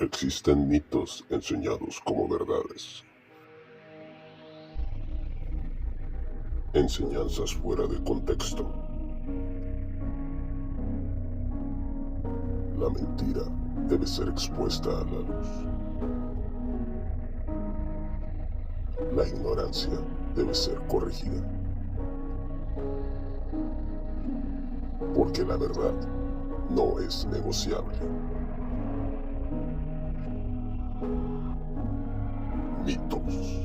Existen mitos enseñados como verdades. Enseñanzas fuera de contexto. La mentira debe ser expuesta a la luz. La ignorancia debe ser corregida. Porque la verdad no es negociable. Mitos.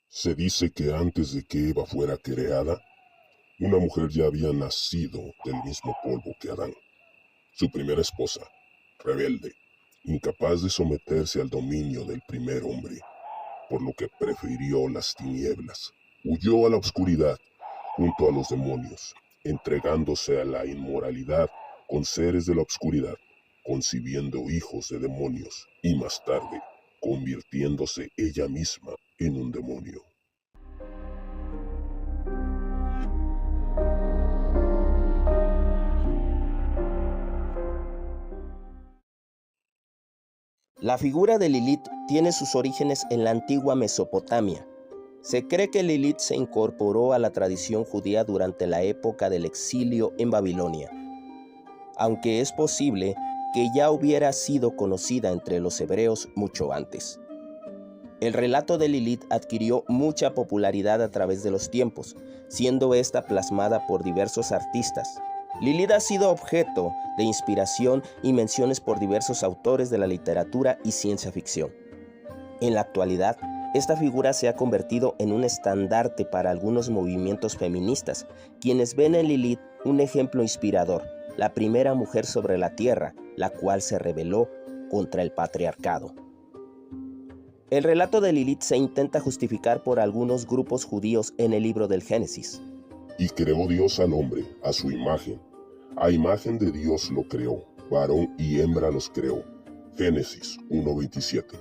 Se dice que antes de que Eva fuera creada, una mujer ya había nacido del mismo polvo que Adán. Su primera esposa, rebelde, incapaz de someterse al dominio del primer hombre, por lo que prefirió las tinieblas. Huyó a la oscuridad junto a los demonios, entregándose a la inmoralidad con seres de la oscuridad, concibiendo hijos de demonios y más tarde convirtiéndose ella misma en un demonio. La figura de Lilith tiene sus orígenes en la antigua Mesopotamia. Se cree que Lilith se incorporó a la tradición judía durante la época del exilio en Babilonia, aunque es posible que ya hubiera sido conocida entre los hebreos mucho antes. El relato de Lilith adquirió mucha popularidad a través de los tiempos, siendo esta plasmada por diversos artistas. Lilith ha sido objeto de inspiración y menciones por diversos autores de la literatura y ciencia ficción. En la actualidad, esta figura se ha convertido en un estandarte para algunos movimientos feministas, quienes ven en Lilith un ejemplo inspirador, la primera mujer sobre la tierra, la cual se rebeló contra el patriarcado. El relato de Lilith se intenta justificar por algunos grupos judíos en el libro del Génesis. Y creó Dios al hombre a su imagen. A imagen de Dios lo creó, varón y hembra los creó. Génesis 1:27.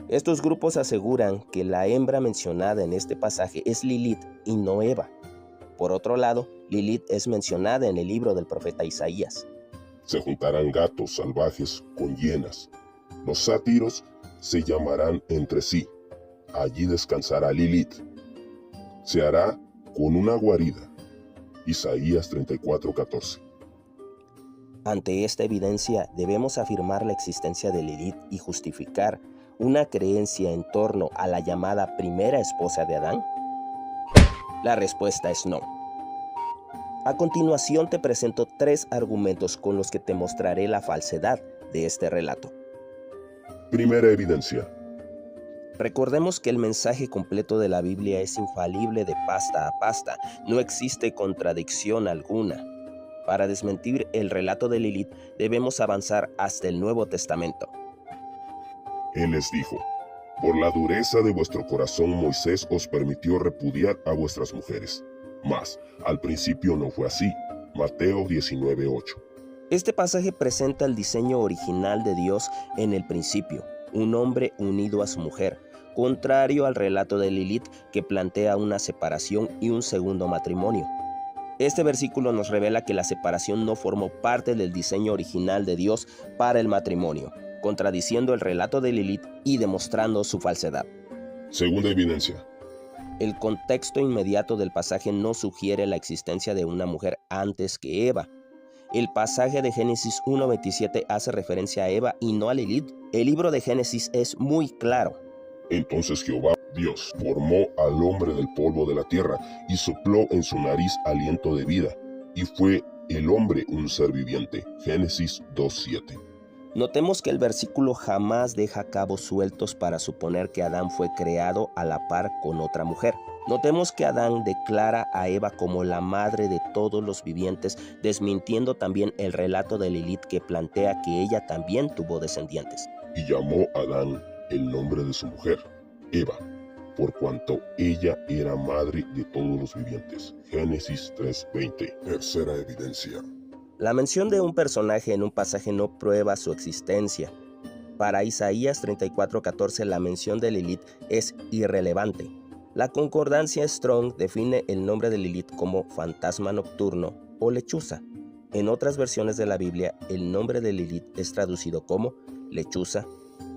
Estos grupos aseguran que la hembra mencionada en este pasaje es Lilith y no Eva. Por otro lado, Lilith es mencionada en el libro del profeta Isaías. Se juntarán gatos salvajes con hienas. Los sátiros se llamarán entre sí. Allí descansará Lilith. Se hará con una guarida. Isaías 34:14. Ante esta evidencia, debemos afirmar la existencia de Lilith y justificar una creencia en torno a la llamada primera esposa de Adán. La respuesta es no. A continuación te presento 3 argumentos con los que te mostraré la falsedad de este relato. Primera evidencia. Recordemos que el mensaje completo de la Biblia es infalible de pasta a pasta, no existe contradicción alguna. Para desmentir el relato de Lilith, debemos avanzar hasta el Nuevo Testamento. Él les dijo: por la dureza de vuestro corazón Moisés os permitió repudiar a vuestras mujeres. Mas, al principio no fue así. Mateo 19:8. Este pasaje presenta el diseño original de Dios en el principio, un hombre unido a su mujer, contrario al relato de Lilith que plantea una separación y un segundo matrimonio. Este versículo nos revela que la separación no formó parte del diseño original de Dios para el matrimonio, contradiciendo el relato de Lilith y demostrando su falsedad. Segunda evidencia. El contexto inmediato del pasaje no sugiere la existencia de una mujer antes que Eva. El pasaje de Génesis 1:27 hace referencia a Eva y no a Lilith. El libro de Génesis es muy claro. Entonces Jehová, Dios, formó al hombre del polvo de la tierra y sopló en su nariz aliento de vida, y fue el hombre un ser viviente. Génesis 2:7. Notemos que el versículo jamás deja cabos sueltos para suponer que Adán fue creado a la par con otra mujer. Notemos que Adán declara a Eva como la madre de todos los vivientes, desmintiendo también el relato de Lilith que plantea que ella también tuvo descendientes. Y llamó a Adán el nombre de su mujer, Eva, por cuanto ella era madre de todos los vivientes. Génesis 3:20. Tercera evidencia. La mención de un personaje en un pasaje no prueba su existencia. Para Isaías 34:14 la mención de Lilith es irrelevante. La concordancia Strong define el nombre de Lilith como fantasma nocturno o lechuza. En otras versiones de la Biblia, el nombre de Lilith es traducido como lechuza,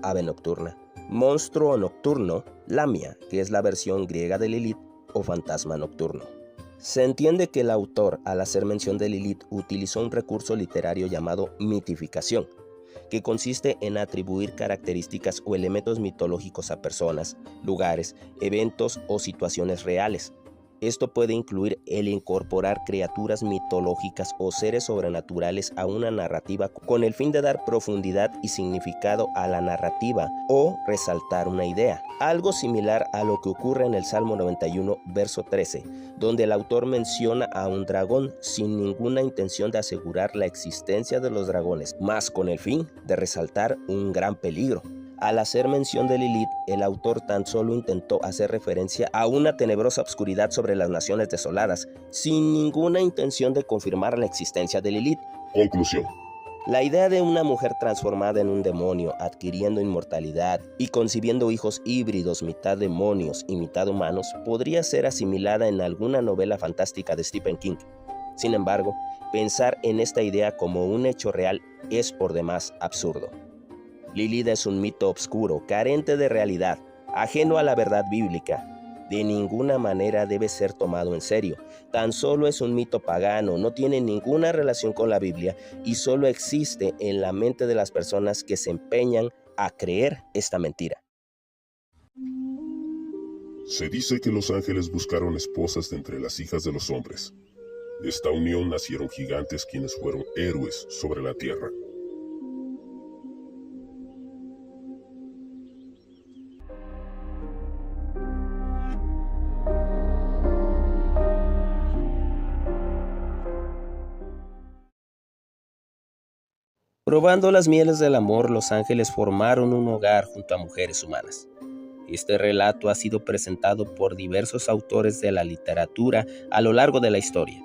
ave nocturna, monstruo nocturno, lamia, que es la versión griega de Lilith o fantasma nocturno. Se entiende que el autor, al hacer mención de Lilith, utilizó un recurso literario llamado mitificación, que consiste en atribuir características o elementos mitológicos a personas, lugares, eventos o situaciones reales. Esto puede incluir el incorporar criaturas mitológicas o seres sobrenaturales a una narrativa con el fin de dar profundidad y significado a la narrativa o resaltar una idea. Algo similar a lo que ocurre en el Salmo 91, verso 13, donde el autor menciona a un dragón sin ninguna intención de asegurar la existencia de los dragones, más con el fin de resaltar un gran peligro. Al hacer mención de Lilith, el autor tan solo intentó hacer referencia a una tenebrosa obscuridad sobre las naciones desoladas, sin ninguna intención de confirmar la existencia de Lilith. Conclusión. La idea de una mujer transformada en un demonio, adquiriendo inmortalidad y concibiendo hijos híbridos, mitad demonios y mitad humanos, podría ser asimilada en alguna novela fantástica de Stephen King. Sin embargo, pensar en esta idea como un hecho real es por demás absurdo. Lilith es un mito obscuro, carente de realidad, ajeno a la verdad bíblica. De ninguna manera debe ser tomado en serio. Tan solo es un mito pagano, no tiene ninguna relación con la Biblia y solo existe en la mente de las personas que se empeñan a creer esta mentira. Se dice que los ángeles buscaron esposas de entre las hijas de los hombres. De esta unión nacieron gigantes quienes fueron héroes sobre la tierra. Probando las mieles del amor, los ángeles formaron un hogar junto a mujeres humanas. Este relato ha sido presentado por diversos autores de la literatura a lo largo de la historia.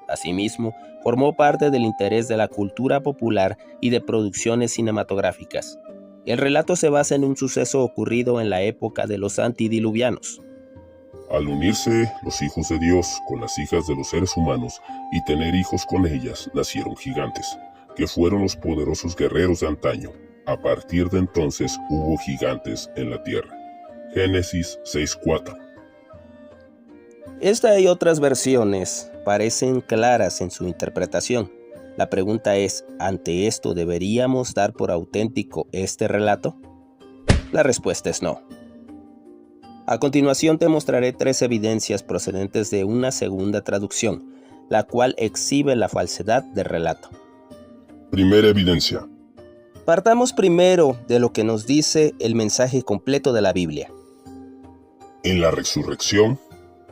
Asimismo, formó parte del interés de la cultura popular y de producciones cinematográficas. El relato se basa en un suceso ocurrido en la época de los antidiluvianos. Al unirse los hijos de Dios con las hijas de los seres humanos y tener hijos con ellas, nacieron gigantes, que fueron los poderosos guerreros de antaño. A partir de entonces hubo gigantes en la tierra. Génesis 6:4. Esta y otras versiones parecen claras en su interpretación. La pregunta es, ¿ante esto deberíamos dar por auténtico este relato? La respuesta es no. A continuación te mostraré 3 evidencias procedentes de una segunda traducción, la cual exhibe la falsedad del relato. Primera evidencia. Partamos primero de lo que nos dice el mensaje completo de la Biblia. En la resurrección,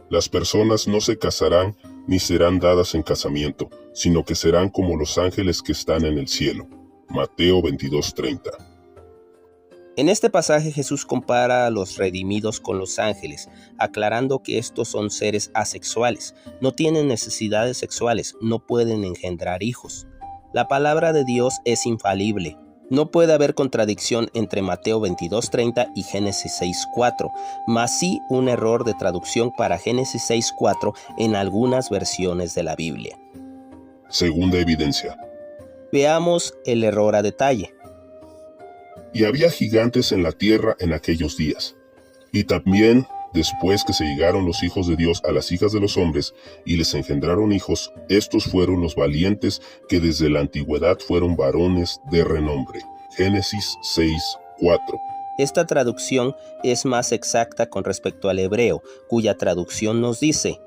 las personas no se casarán ni serán dadas en casamiento, sino que serán como los ángeles que están en el cielo. Mateo 22:30. En este pasaje Jesús compara a los redimidos con los ángeles, aclarando que estos son seres asexuales, no tienen necesidades sexuales, no pueden engendrar hijos. La palabra de Dios es infalible. No puede haber contradicción entre Mateo 22:30 y Génesis 6:4, mas sí un error de traducción para Génesis 6:4 en algunas versiones de la Biblia. Segunda evidencia. Veamos el error a detalle. Y había gigantes en la tierra en aquellos días. Y también, después que se llegaron los hijos de Dios a las hijas de los hombres y les engendraron hijos, estos fueron los valientes que desde la antigüedad fueron varones de renombre. Génesis 6:4. Esta traducción es más exacta con respecto al hebreo, cuya traducción nos dice: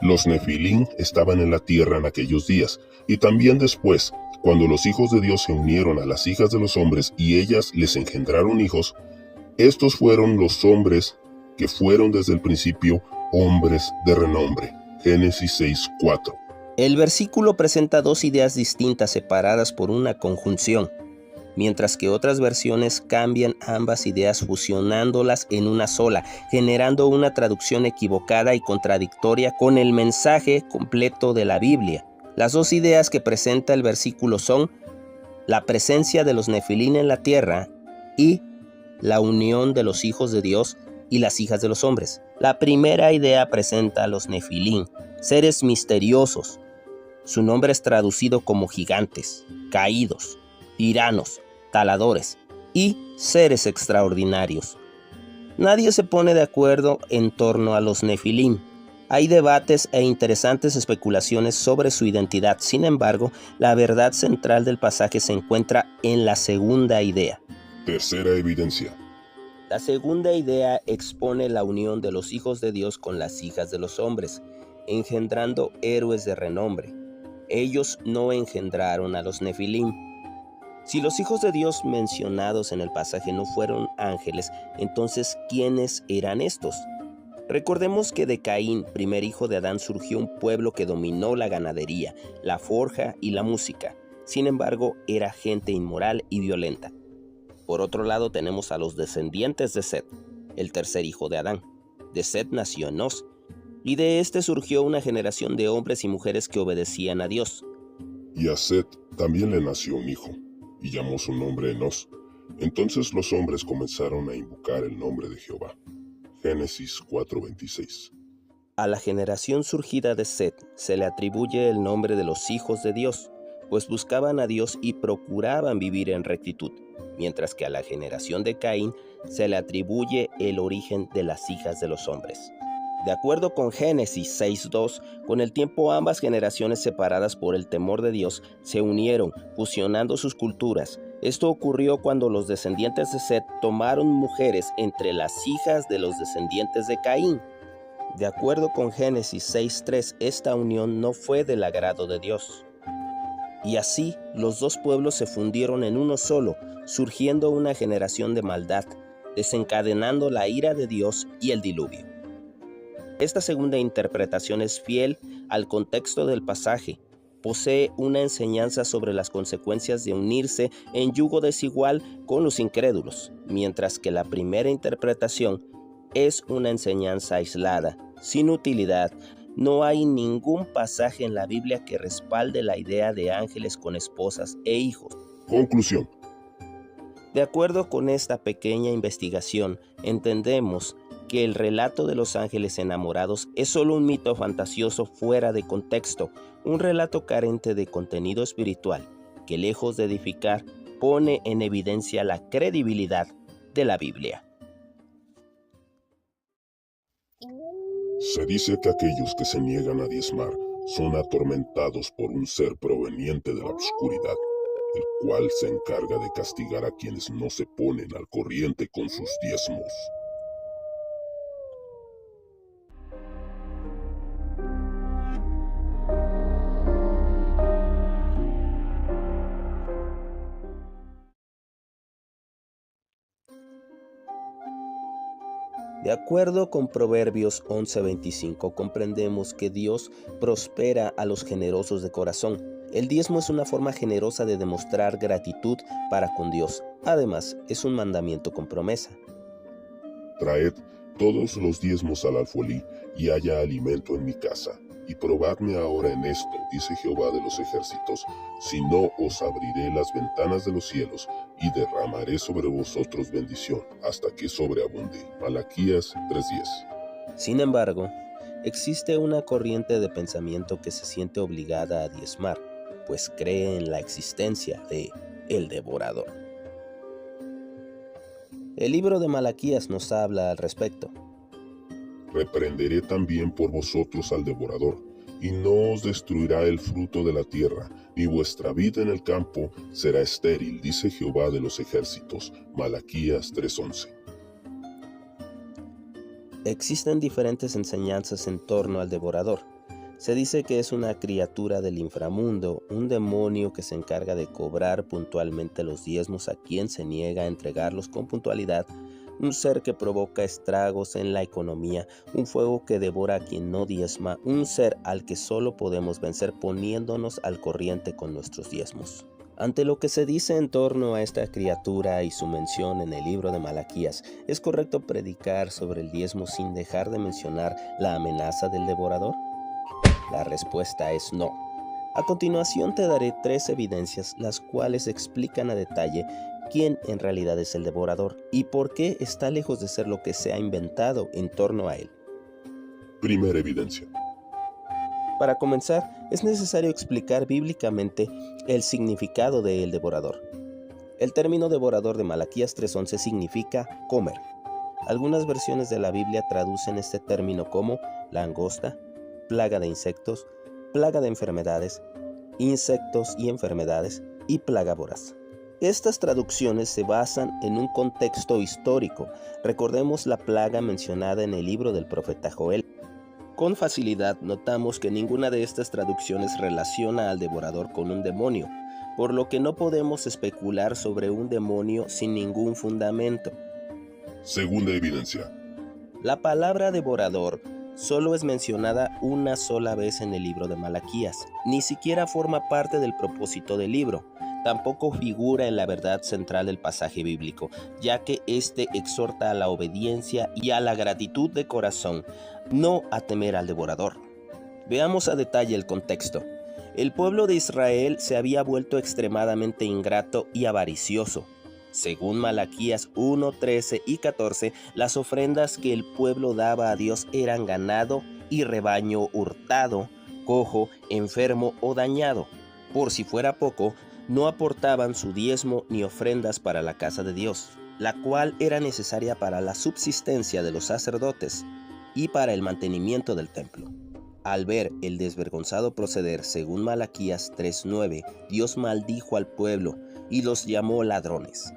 Los Nefilín estaban en la tierra en aquellos días, y también después, cuando los hijos de Dios se unieron a las hijas de los hombres y ellas les engendraron hijos, estos fueron los hombres que fueron desde el principio hombres de renombre. Génesis 6:4. El versículo presenta 2 ideas distintas separadas por una conjunción, mientras que otras versiones cambian ambas ideas fusionándolas en una sola, generando una traducción equivocada y contradictoria con el mensaje completo de la Biblia. Las 2 ideas que presenta el versículo son la presencia de los Nefilín en la tierra y la unión de los hijos de Dios y las hijas de los hombres. La primera idea presenta a los Nefilim, seres misteriosos. Su nombre es traducido como gigantes, caídos, tiranos, taladores y seres extraordinarios. Nadie se pone de acuerdo en torno a los Nefilim. Hay debates e interesantes especulaciones sobre su identidad. Sin embargo, la verdad central del pasaje se encuentra en la segunda idea. Tercera evidencia. La segunda idea expone la unión de los hijos de Dios con las hijas de los hombres, engendrando héroes de renombre. Ellos no engendraron a los Nefilim. Si los hijos de Dios mencionados en el pasaje no fueron ángeles, entonces ¿quiénes eran estos? Recordemos que de Caín, primer hijo de Adán, surgió un pueblo que dominó la ganadería, la forja y la música. Sin embargo, era gente inmoral y violenta. Por otro lado, tenemos a los descendientes de Set, el tercer hijo de Adán. De Set nació Enós, y de este surgió una generación de hombres y mujeres que obedecían a Dios. Y a Set también le nació un hijo, y llamó su nombre Enós. Entonces los hombres comenzaron a invocar el nombre de Jehová. Génesis 4:26. A la generación surgida de Set se le atribuye el nombre de los hijos de Dios, pues buscaban a Dios y procuraban vivir en rectitud, mientras que a la generación de Caín se le atribuye el origen de las hijas de los hombres. De acuerdo con Génesis 6:2, con el tiempo ambas generaciones separadas por el temor de Dios se unieron, fusionando sus culturas. Esto ocurrió cuando los descendientes de Set tomaron mujeres entre las hijas de los descendientes de Caín. De acuerdo con Génesis 6:3, esta unión no fue del agrado de Dios. Y así los dos pueblos se fundieron en uno solo, surgiendo una generación de maldad, desencadenando la ira de Dios y el diluvio. Esta segunda interpretación es fiel al contexto del pasaje. Posee una enseñanza sobre las consecuencias de unirse en yugo desigual con los incrédulos, mientras que la primera interpretación es una enseñanza aislada, sin utilidad. No hay ningún pasaje en la Biblia que respalde la idea de ángeles con esposas e hijos. Conclusión. De acuerdo con esta pequeña investigación, entendemos que el relato de los ángeles enamorados es solo un mito fantasioso fuera de contexto, un relato carente de contenido espiritual, que lejos de edificar, pone en evidencia la credibilidad de la Biblia. Se dice que aquellos que se niegan a diezmar son atormentados por un ser proveniente de la oscuridad, el cual se encarga de castigar a quienes no se ponen al corriente con sus diezmos. De acuerdo con Proverbios 11:25, comprendemos que Dios prospera a los generosos de corazón. El diezmo es una forma generosa de demostrar gratitud para con Dios. Además, es un mandamiento con promesa. Traed todos los diezmos al alfolí, y haya alimento en mi casa. Y probadme ahora en esto, dice Jehová de los ejércitos, si no os abriré las ventanas de los cielos, y derramaré sobre vosotros bendición, hasta que sobreabunde. Malaquías 3:10. Sin embargo, existe una corriente de pensamiento que se siente obligada a diezmar, pues cree en la existencia de el devorador. El libro de Malaquías nos habla al respecto. Reprenderé también por vosotros al devorador, y no os destruirá el fruto de la tierra, ni vuestra vida en el campo será estéril, dice Jehová de los ejércitos. Malaquías 3:11. Existen diferentes enseñanzas en torno al devorador. Se dice que es una criatura del inframundo, un demonio que se encarga de cobrar puntualmente los diezmos a quien se niega a entregarlos con puntualidad, un ser que provoca estragos en la economía, un fuego que devora a quien no diezma, un ser al que solo podemos vencer poniéndonos al corriente con nuestros diezmos. Ante lo que se dice en torno a esta criatura y su mención en el libro de Malaquías, ¿es correcto predicar sobre el diezmo sin dejar de mencionar la amenaza del devorador? La respuesta es no. A continuación te daré 3 evidencias, las cuales explican a detalle quién en realidad es el devorador y por qué está lejos de ser lo que se ha inventado en torno a él. Primera evidencia. Para comenzar, es necesario explicar bíblicamente el significado de el devorador. El término devorador de Malaquías 3:11 significa comer. Algunas versiones de la Biblia traducen este término como langosta, plaga de insectos, plaga de enfermedades, insectos y enfermedades y plaga voraz. Estas traducciones se basan en un contexto histórico. Recordemos la plaga mencionada en el libro del profeta Joel. Con facilidad notamos que ninguna de estas traducciones relaciona al devorador con un demonio, por lo que no podemos especular sobre un demonio sin ningún fundamento. Segunda evidencia. La palabra devorador solo es mencionada una sola vez en el libro de Malaquías. Ni siquiera forma parte del propósito del libro. Tampoco figura en la verdad central del pasaje bíblico, ya que éste exhorta a la obediencia y a la gratitud de corazón, no a temer al devorador. Veamos a detalle el contexto. El pueblo de Israel se había vuelto extremadamente ingrato y avaricioso. Según Malaquías 1, 13 y 14, las ofrendas que el pueblo daba a Dios eran ganado y rebaño hurtado, cojo, enfermo o dañado. Por si fuera poco, no aportaban su diezmo ni ofrendas para la casa de Dios, la cual era necesaria para la subsistencia de los sacerdotes y para el mantenimiento del templo. Al ver el desvergonzado proceder según Malaquías 3:9, Dios maldijo al pueblo y los llamó ladrones.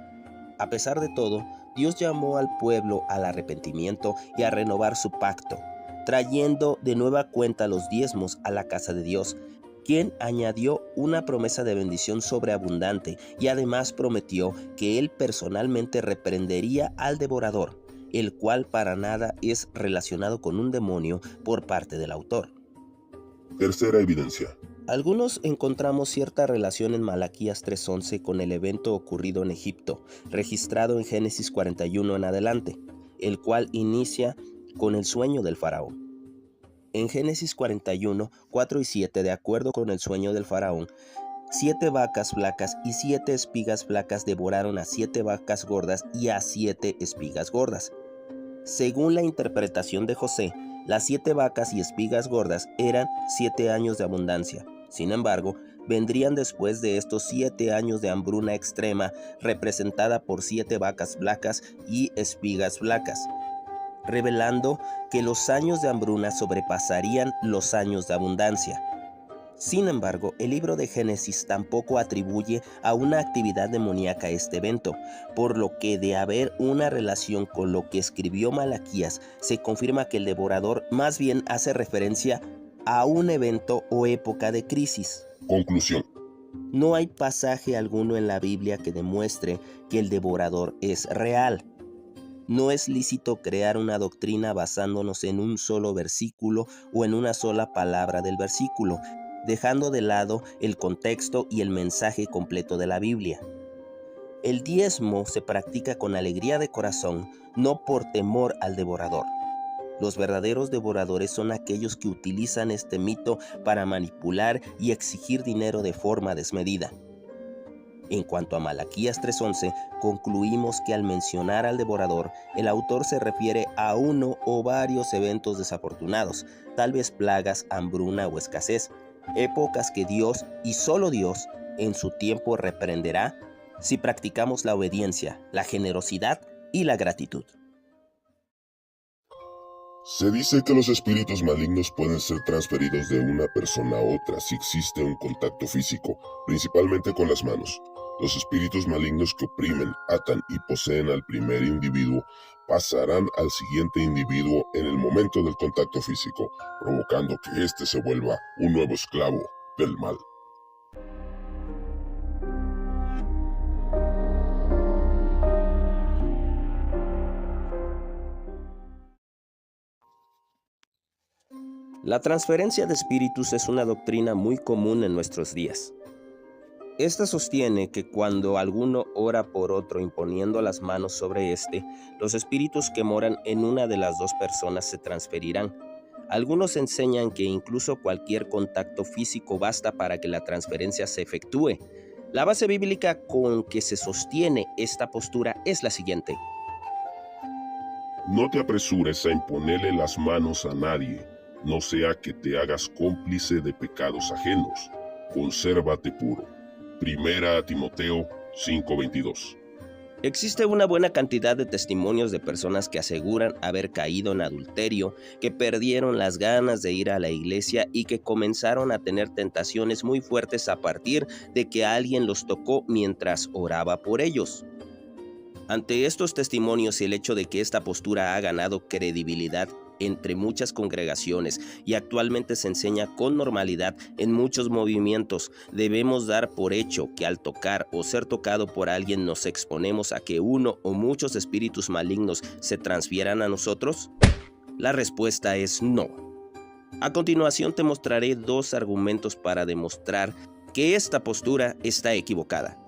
A pesar de todo, Dios llamó al pueblo al arrepentimiento y a renovar su pacto, trayendo de nueva cuenta los diezmos a la casa de Dios, quien añadió una promesa de bendición sobreabundante y además prometió que él personalmente reprendería al devorador, el cual para nada es relacionado con un demonio por parte del autor. Tercera evidencia. Algunos encontramos cierta relación en Malaquías 3:11 con el evento ocurrido en Egipto, registrado en Génesis 41 en adelante, el cual inicia con el sueño del faraón. En Génesis 41, 4 y 7, de acuerdo con el sueño del faraón, 7 vacas flacas y 7 espigas flacas devoraron a 7 vacas gordas y a 7 espigas gordas. Según la interpretación de José, las 7 vacas y espigas gordas eran 7 años de abundancia. Sin embargo, vendrían después de estos 7 años de hambruna extrema, representada por 7 vacas flacas y espigas flacas, revelando que los años de hambruna sobrepasarían los años de abundancia. Sin embargo, el libro de Génesis tampoco atribuye a una actividad demoníaca este evento, por lo que de haber una relación con lo que escribió Malaquías, se confirma que el devorador más bien hace referencia a un evento o época de crisis. Conclusión. No hay pasaje alguno en la Biblia que demuestre que el devorador es real. No es lícito crear una doctrina basándonos en un solo versículo o en una sola palabra del versículo, dejando de lado el contexto y el mensaje completo de la Biblia. El diezmo se practica con alegría de corazón, no por temor al devorador. Los verdaderos devoradores son aquellos que utilizan este mito para manipular y exigir dinero de forma desmedida. En cuanto a Malaquías 3:11, concluimos que al mencionar al devorador, el autor se refiere a uno o varios eventos desafortunados, tal vez plagas, hambruna o escasez, épocas que Dios y solo Dios en su tiempo reprenderá si practicamos la obediencia, la generosidad y la gratitud. Se dice que los espíritus malignos pueden ser transferidos de una persona a otra si existe un contacto físico, principalmente con las manos. Los espíritus malignos que oprimen, atan y poseen al primer individuo pasarán al siguiente individuo en el momento del contacto físico, provocando que éste se vuelva un nuevo esclavo del mal. La transferencia de espíritus es una doctrina muy común en nuestros días. Esta sostiene que cuando alguno ora por otro imponiendo las manos sobre éste, los espíritus que moran en una de las dos personas se transferirán. Algunos enseñan que incluso cualquier contacto físico basta para que la transferencia se efectúe. La base bíblica con que se sostiene esta postura es la siguiente. No te apresures a imponerle las manos a nadie, no sea que te hagas cómplice de pecados ajenos. Consérvate puro. Primera a Timoteo 5:22. Existe una buena cantidad de testimonios de personas que aseguran haber caído en adulterio, que perdieron las ganas de ir a la iglesia y que comenzaron a tener tentaciones muy fuertes a partir de que alguien los tocó mientras oraba por ellos. Ante estos testimonios y el hecho de que esta postura ha ganado credibilidad entre muchas congregaciones y actualmente se enseña con normalidad en muchos movimientos, debemos dar por hecho que al tocar o ser tocado por alguien nos exponemos a que uno o muchos espíritus malignos se transfieran a nosotros. La respuesta es no. A continuación te mostraré dos argumentos para demostrar que esta postura está equivocada.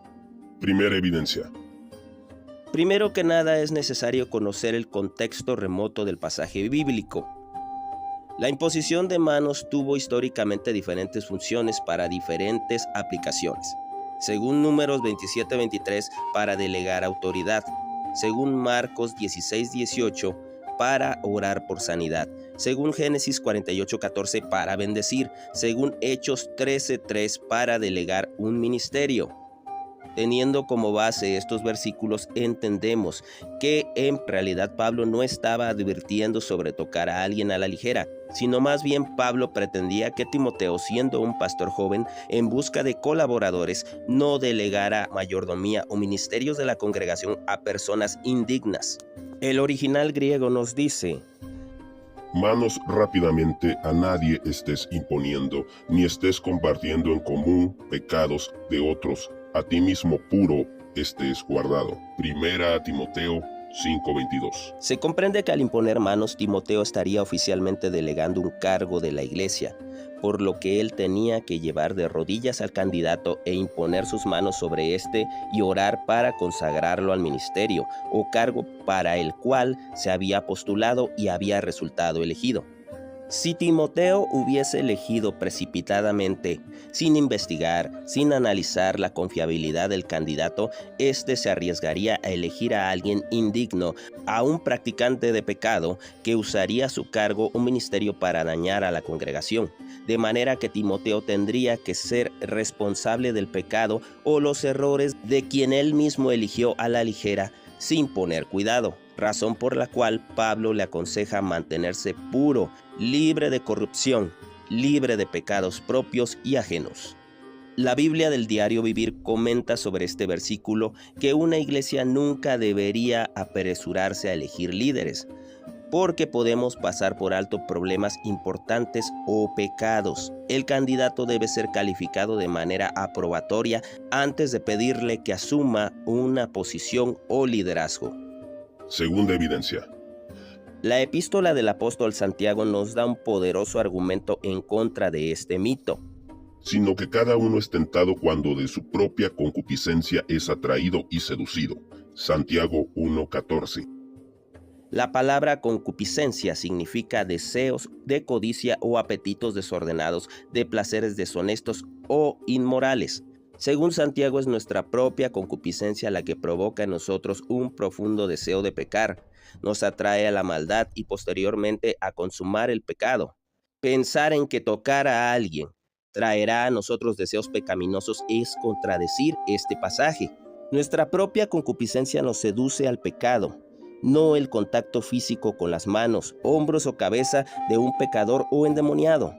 Primera evidencia. Primero que nada es necesario conocer el contexto remoto del pasaje bíblico. La imposición de manos tuvo históricamente diferentes funciones para diferentes aplicaciones. Según Números 27-23, para delegar autoridad. Según Marcos 16-18, para orar por sanidad. Según Génesis 48-14, para bendecir. Según Hechos 13-3, para delegar un ministerio. Teniendo como base estos versículos, entendemos que en realidad Pablo no estaba advirtiendo sobre tocar a alguien a la ligera, sino más bien Pablo pretendía que Timoteo, siendo un pastor joven en busca de colaboradores, no delegara mayordomía o ministerios de la congregación a personas indignas. El original griego nos dice: Manos rápidamente a nadie estés imponiendo, ni estés compartiendo en común pecados de otros. A ti mismo puro estés guardado. Primera a Timoteo 5:22. Se comprende que al imponer manos, Timoteo estaría oficialmente delegando un cargo de la iglesia, por lo que él tenía que llevar de rodillas al candidato e imponer sus manos sobre éste y orar para consagrarlo al ministerio o cargo para el cual se había postulado y había resultado elegido. Si Timoteo hubiese elegido precipitadamente, sin investigar, sin analizar la confiabilidad del candidato, éste se arriesgaría a elegir a alguien indigno, a un practicante de pecado que usaría su cargo o ministerio para dañar a la congregación, de manera que Timoteo tendría que ser responsable del pecado o los errores de quien él mismo eligió a la ligera, sin poner cuidado, razón por la cual Pablo le aconseja mantenerse puro, libre de corrupción, libre de pecados propios y ajenos. La Biblia del Diario Vivir comenta sobre este versículo que una iglesia nunca debería apresurarse a elegir líderes, porque podemos pasar por alto problemas importantes o pecados. El candidato debe ser calificado de manera aprobatoria antes de pedirle que asuma una posición o liderazgo. Segunda evidencia. La epístola del apóstol Santiago nos da un poderoso argumento en contra de este mito. Sino que cada uno es tentado cuando de su propia concupiscencia es atraído y seducido. Santiago 1:14. La palabra concupiscencia significa deseos de codicia o apetitos desordenados de placeres deshonestos o inmorales. Según Santiago, es nuestra propia concupiscencia la que provoca en nosotros un profundo deseo de pecar, nos atrae a la maldad y posteriormente a consumar el pecado. Pensar en que tocar a alguien traerá a nosotros deseos pecaminosos es contradecir este pasaje. Nuestra propia concupiscencia nos seduce al pecado, no el contacto físico con las manos, hombros o cabeza de un pecador o endemoniado.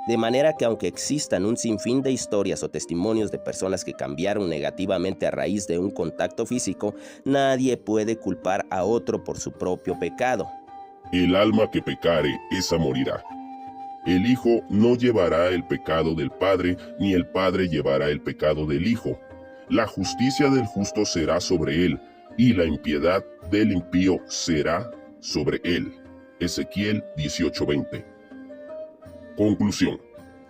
De manera que aunque existan un sinfín de historias o testimonios de personas que cambiaron negativamente a raíz de un contacto físico, nadie puede culpar a otro por su propio pecado. El alma que pecare, esa morirá. El Hijo no llevará el pecado del Padre, ni el Padre llevará el pecado del Hijo. La justicia del justo será sobre él, y la impiedad del impío será sobre él. Ezequiel 18:20. Conclusión.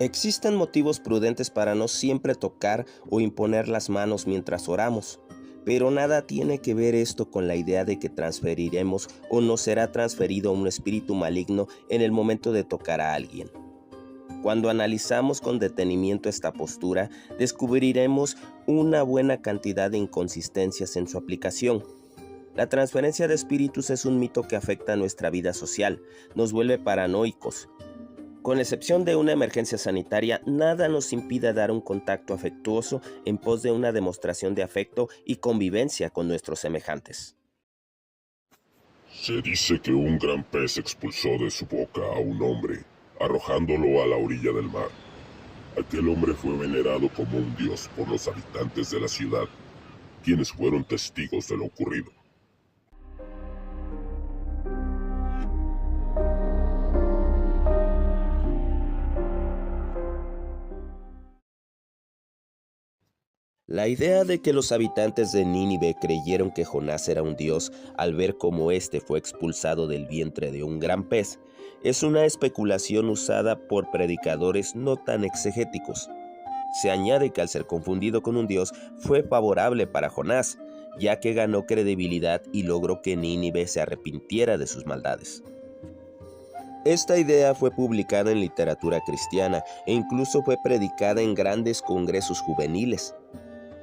Existen motivos prudentes para no siempre tocar o imponer las manos mientras oramos, pero nada tiene que ver esto con la idea de que transferiremos o nos será transferido un espíritu maligno en el momento de tocar a alguien. Cuando analizamos con detenimiento esta postura, descubriremos una buena cantidad de inconsistencias en su aplicación. La transferencia de espíritus es un mito que afecta a nuestra vida social, nos vuelve paranoicos. Con excepción de una emergencia sanitaria, nada nos impide dar un contacto afectuoso en pos de una demostración de afecto y convivencia con nuestros semejantes. Se dice que un gran pez expulsó de su boca a un hombre, arrojándolo a la orilla del mar. Aquel hombre fue venerado como un dios por los habitantes de la ciudad, quienes fueron testigos de lo ocurrido. La idea de que los habitantes de Nínive creyeron que Jonás era un dios al ver cómo éste fue expulsado del vientre de un gran pez es una especulación usada por predicadores no tan exegéticos. Se añade que al ser confundido con un dios fue favorable para Jonás, ya que ganó credibilidad y logró que Nínive se arrepintiera de sus maldades. Esta idea fue publicada en literatura cristiana e incluso fue predicada en grandes congresos juveniles.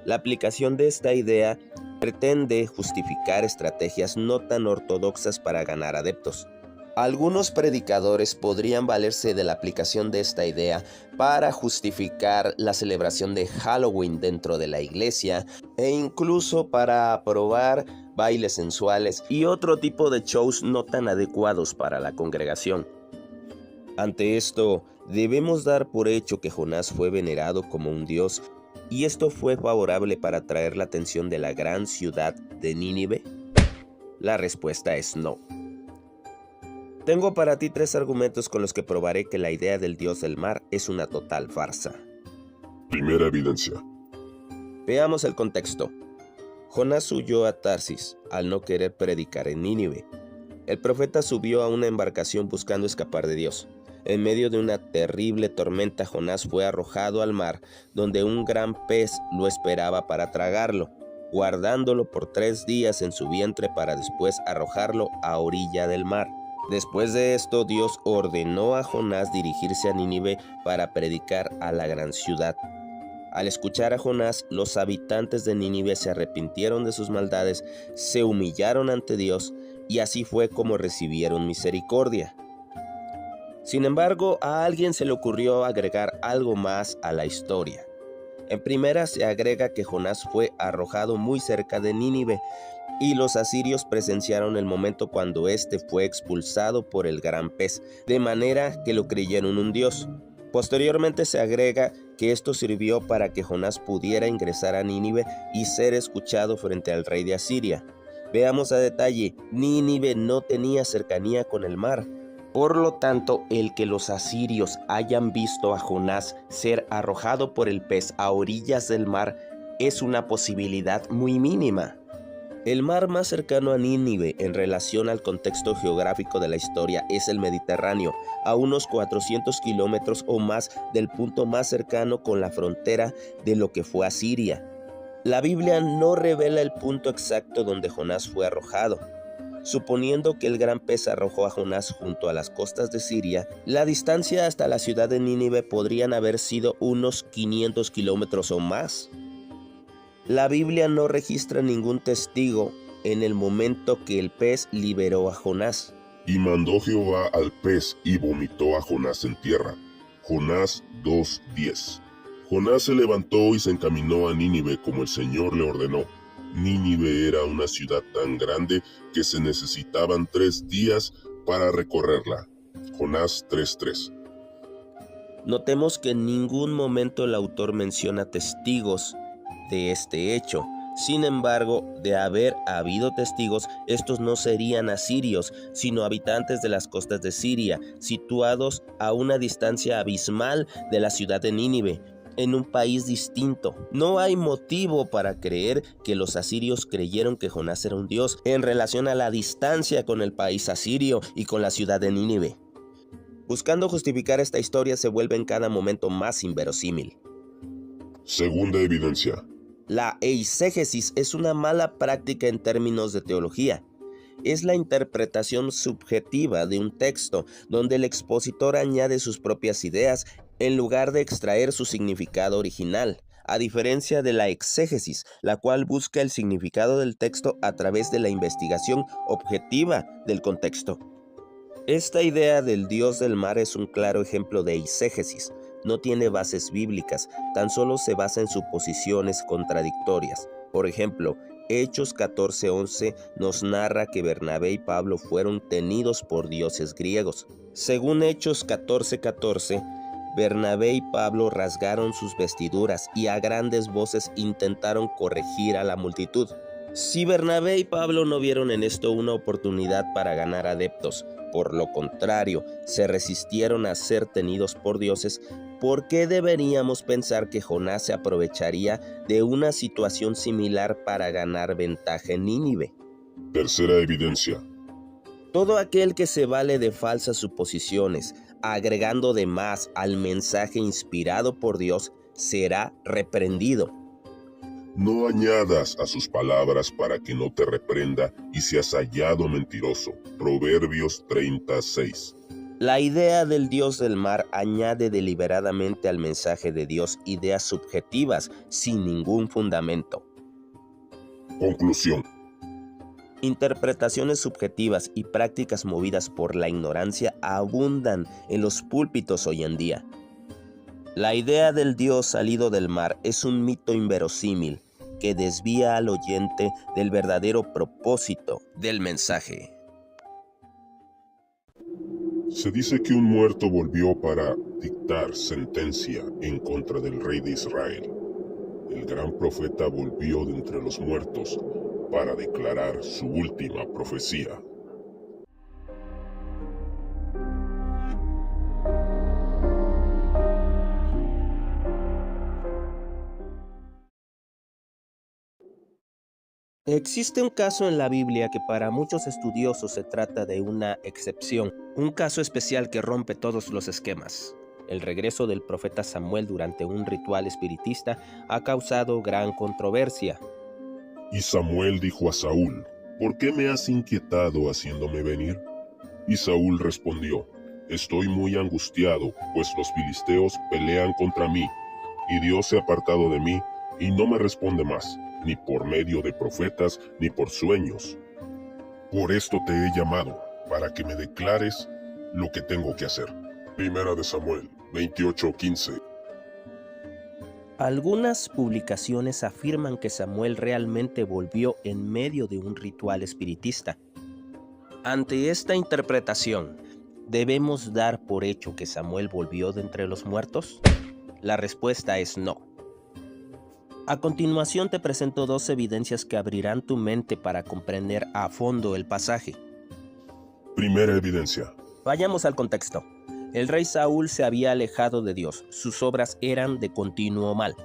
La aplicación de esta idea pretende justificar estrategias no tan ortodoxas para ganar adeptos. Algunos predicadores podrían valerse de la aplicación de esta idea para justificar la celebración de Halloween dentro de la iglesia e incluso para aprobar bailes sensuales y otro tipo de shows no tan adecuados para la congregación. Ante esto, debemos dar por hecho que Jonás fue venerado como un dios y esto fue favorable para atraer la atención de la gran ciudad de Nínive. La respuesta es no. Tengo para ti 3 argumentos con los que probaré que la idea del dios del mar es una total farsa. Primera evidencia. Veamos el contexto. Jonás huyó a Tarsis al no querer predicar en Nínive. El profeta subió a una embarcación buscando escapar de Dios. En medio de una terrible tormenta, Jonás fue arrojado al mar, donde un gran pez lo esperaba para tragarlo, guardándolo por 3 días en su vientre para después arrojarlo a orilla del mar. Después de esto, Dios ordenó a Jonás dirigirse a Nínive para predicar a la gran ciudad. Al escuchar a Jonás, los habitantes de Nínive se arrepintieron de sus maldades, se humillaron ante Dios y así fue como recibieron misericordia. Sin embargo, a alguien se le ocurrió agregar algo más a la historia. En primera se agrega que Jonás fue arrojado muy cerca de Nínive y los asirios presenciaron el momento cuando éste fue expulsado por el gran pez, de manera que lo creyeron un dios. Posteriormente se agrega que esto sirvió para que Jonás pudiera ingresar a Nínive y ser escuchado frente al rey de Asiria. Veamos a detalle, Nínive no tenía cercanía con el mar. Por lo tanto, el que los asirios hayan visto a Jonás ser arrojado por el pez a orillas del mar es una posibilidad muy mínima. El mar más cercano a Nínive en relación al contexto geográfico de la historia es el Mediterráneo, a unos 400 kilómetros o más del punto más cercano con la frontera de lo que fue Asiria. La Biblia no revela el punto exacto donde Jonás fue arrojado. Suponiendo que el gran pez arrojó a Jonás junto a las costas de Siria, la distancia hasta la ciudad de Nínive podrían haber sido unos 500 kilómetros o más. La Biblia no registra ningún testigo en el momento que el pez liberó a Jonás. Y mandó Jehová al pez y vomitó a Jonás en tierra. Jonás 2:10. Jonás se levantó y se encaminó a Nínive como el Señor le ordenó. Nínive era una ciudad tan grande que se necesitaban 3 días para recorrerla. Jonás 3:3. Notemos que en ningún momento el autor menciona testigos de este hecho. Sin embargo, de haber habido testigos, estos no serían asirios, sino habitantes de las costas de Siria, situados a una distancia abismal de la ciudad de Nínive, en un país distinto. No hay motivo para creer que los asirios creyeron que Jonás era un dios en relación a la distancia con el país asirio y con la ciudad de Nínive. Buscando justificar esta historia se vuelve en cada momento más inverosímil. Segunda evidencia. La eisegesis es una mala práctica en términos de teología. Es la interpretación subjetiva de un texto, donde el expositor añade sus propias ideas en lugar de extraer su significado original, a diferencia de la exégesis, la cual busca el significado del texto a través de la investigación objetiva del contexto. Esta idea del dios del mar es un claro ejemplo de eisegesis. No tiene bases bíblicas, tan solo se basa en suposiciones contradictorias. Por ejemplo, Hechos 14:11 nos narra que Bernabé y Pablo fueron tenidos por dioses griegos. Según Hechos 14:14, Bernabé y Pablo rasgaron sus vestiduras y a grandes voces intentaron corregir a la multitud. Si Bernabé y Pablo no vieron en esto una oportunidad para ganar adeptos, por lo contrario, se resistieron a ser tenidos por dioses, ¿por qué deberíamos pensar que Jonás se aprovecharía de una situación similar para ganar ventaja en Nínive? Tercera evidencia. Todo aquel que se vale de falsas suposiciones, agregando de más al mensaje inspirado por Dios, será reprendido. No añadas a sus palabras para que no te reprenda y seas hallado mentiroso. Proverbios 36. La idea del dios del mar añade deliberadamente al mensaje de Dios ideas subjetivas sin ningún fundamento. Conclusión. Interpretaciones subjetivas y prácticas movidas por la ignorancia abundan en los púlpitos hoy en día. La idea del dios salido del mar es un mito inverosímil que desvía al oyente del verdadero propósito del mensaje. Se dice que un muerto volvió para dictar sentencia en contra del rey de Israel. El gran profeta volvió de entre los muertos para declarar su última profecía. Existe un caso en la Biblia que para muchos estudiosos se trata de una excepción, un caso especial que rompe todos los esquemas. El regreso del profeta Samuel durante un ritual espiritista ha causado gran controversia. Y Samuel dijo a Saúl: ¿por qué me has inquietado haciéndome venir? Y Saúl respondió: estoy muy angustiado, pues los filisteos pelean contra mí, y Dios se ha apartado de mí, y no me responde más, ni por medio de profetas, ni por sueños. Por esto te he llamado, para que me declares lo que tengo que hacer. Primera de Samuel 28:15. Algunas publicaciones afirman que Samuel realmente volvió en medio de un ritual espiritista. Ante esta interpretación, ¿debemos dar por hecho que Samuel volvió de entre los muertos? La respuesta es no. A continuación te presento dos evidencias que abrirán tu mente para comprender a fondo el pasaje. Primera evidencia. Vayamos al contexto. El rey Saúl se había alejado de Dios, sus obras eran de continuo mal.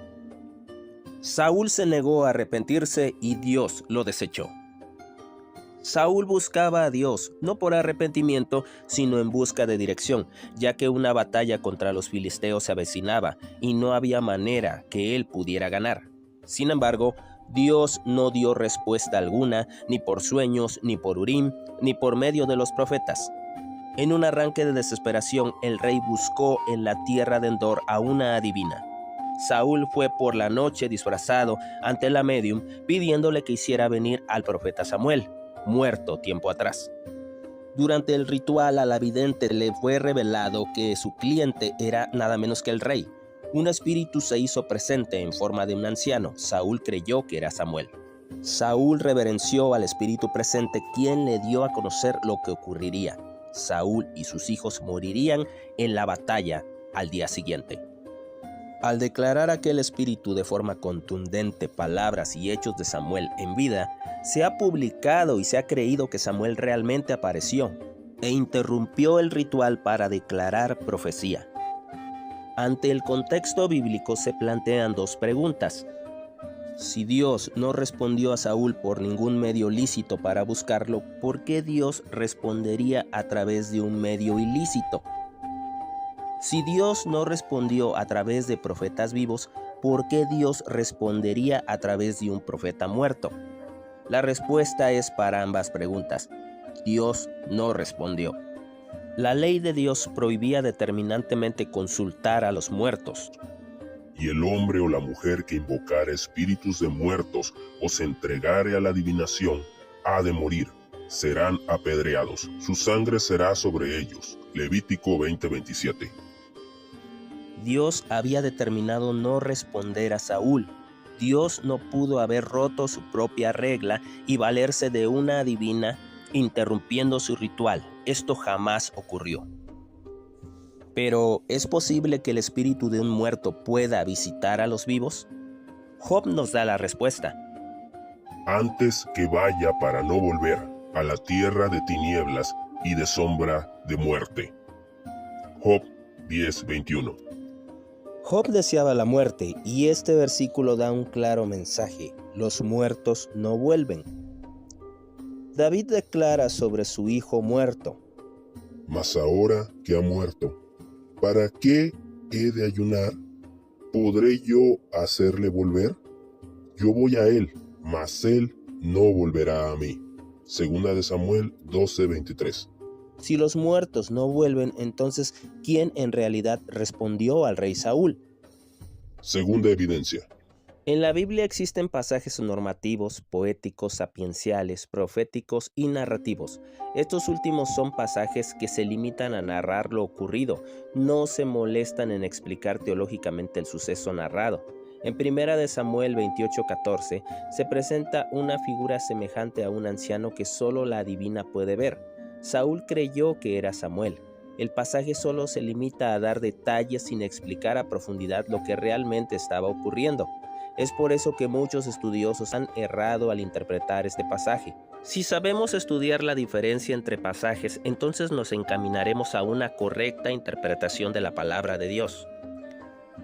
Saúl se negó a arrepentirse y Dios lo desechó. Saúl buscaba a Dios, no por arrepentimiento, sino en busca de dirección, ya que una batalla contra los filisteos se avecinaba y no había manera que él pudiera ganar. Sin embargo, Dios no dio respuesta alguna, ni por sueños, ni por Urim, ni por medio de los profetas. En un arranque de desesperación, el rey buscó en la tierra de Endor a una adivina. Saúl fue por la noche disfrazado ante la médium, pidiéndole que hiciera venir al profeta Samuel, muerto tiempo atrás. Durante el ritual a la vidente le fue revelado que su cliente era nada menos que el rey. Un espíritu se hizo presente en forma de un anciano. Saúl creyó que era Samuel. Saúl reverenció al espíritu presente, quien le dio a conocer lo que ocurriría. Saúl y sus hijos morirían en la batalla al día siguiente. Al declarar aquel espíritu de forma contundente palabras y hechos de Samuel en vida, se ha publicado y se ha creído que Samuel realmente apareció e interrumpió el ritual para declarar profecía. Ante el contexto bíblico se plantean dos preguntas. Si Dios no respondió a Saúl por ningún medio lícito para buscarlo, ¿por qué Dios respondería a través de un medio ilícito? Si Dios no respondió a través de profetas vivos, ¿por qué Dios respondería a través de un profeta muerto? La respuesta es para ambas preguntas. Dios no respondió. La ley de Dios prohibía determinantemente consultar a los muertos. Y el hombre o la mujer que invocara espíritus de muertos o se entregare a la adivinación, ha de morir. Serán apedreados. Su sangre será sobre ellos. Levítico 20:27. Dios había determinado no responder a Saúl. Dios no pudo haber roto su propia regla y valerse de una adivina interrumpiendo su ritual. Esto jamás ocurrió. Pero, ¿es posible que el espíritu de un muerto pueda visitar a los vivos? Job nos da la respuesta. Antes que vaya para no volver a la tierra de tinieblas y de sombra de muerte. Job 10:21. Job deseaba la muerte y este versículo da un claro mensaje: los muertos no vuelven. David declara sobre su hijo muerto: Mas ahora que ha muerto, ¿para qué he de ayunar? ¿Podré yo hacerle volver? Yo voy a él, mas él no volverá a mí. Segunda de Samuel 12:23. Si los muertos no vuelven, entonces, ¿quién en realidad respondió al rey Saúl? Segunda evidencia. En la Biblia existen pasajes normativos, poéticos, sapienciales, proféticos y narrativos. Estos últimos son pasajes que se limitan a narrar lo ocurrido, no se molestan en explicar teológicamente el suceso narrado. En 1 de Samuel 28:14 se presenta una figura semejante a un anciano que solo la adivina puede ver. Saúl creyó que era Samuel. El pasaje solo se limita a dar detalles sin explicar a profundidad lo que realmente estaba ocurriendo. Es por eso que muchos estudiosos han errado al interpretar este pasaje. Si sabemos estudiar la diferencia entre pasajes, entonces nos encaminaremos a una correcta interpretación de la palabra de Dios.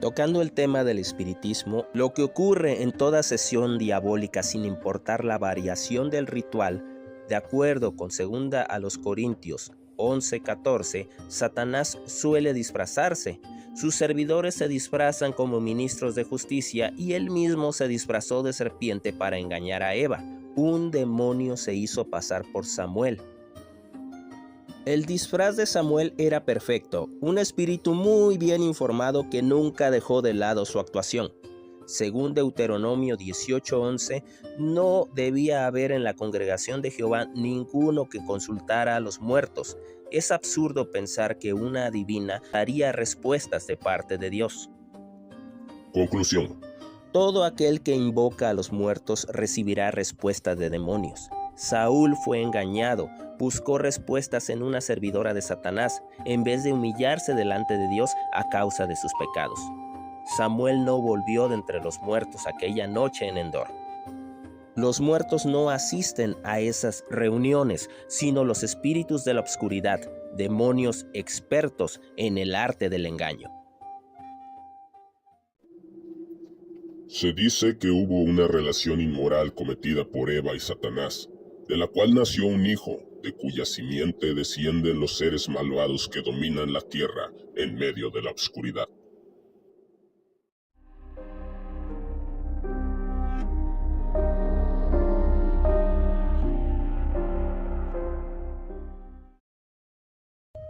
Tocando el tema del espiritismo, lo que ocurre en toda sesión diabólica, sin importar la variación del ritual, de acuerdo con 2 a los Corintios 11:14, Satanás suele disfrazarse. Sus servidores se disfrazan como ministros de justicia y él mismo se disfrazó de serpiente para engañar a Eva. Un demonio se hizo pasar por Samuel. El disfraz de Samuel era perfecto, un espíritu muy bien informado que nunca dejó de lado su actuación. Según Deuteronomio 18:11, no debía haber en la congregación de Jehová ninguno que consultara a los muertos. Es absurdo pensar que una adivina daría respuestas de parte de Dios. Conclusión. Todo aquel que invoca a los muertos recibirá respuestas de demonios. Saúl fue engañado, buscó respuestas en una servidora de Satanás, en vez de humillarse delante de Dios a causa de sus pecados. Samuel no volvió de entre los muertos aquella noche en Endor. Los muertos no asisten a esas reuniones, sino los espíritus de la oscuridad, demonios expertos en el arte del engaño. Se dice que hubo una relación inmoral cometida por Eva y Satanás, de la cual nació un hijo, de cuya simiente descienden los seres malvados que dominan la tierra en medio de la oscuridad.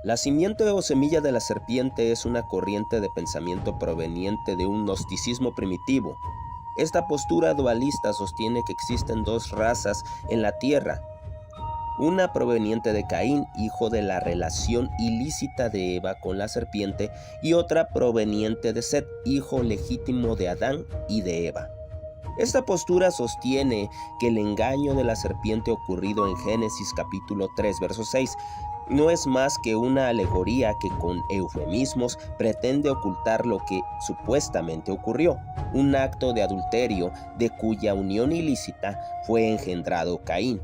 La simiente o semilla de la serpiente es una corriente de pensamiento proveniente de un gnosticismo primitivo. Esta postura dualista sostiene que existen dos razas en la tierra, una proveniente de Caín, hijo de la relación ilícita de Eva con la serpiente, y otra proveniente de Set, hijo legítimo de Adán y de Eva. Esta postura sostiene que el engaño de la serpiente ocurrido en Génesis capítulo 3, verso 6, no es más que una alegoría que con eufemismos pretende ocultar lo que supuestamente ocurrió, un acto de adulterio de cuya unión ilícita fue engendrado Caín.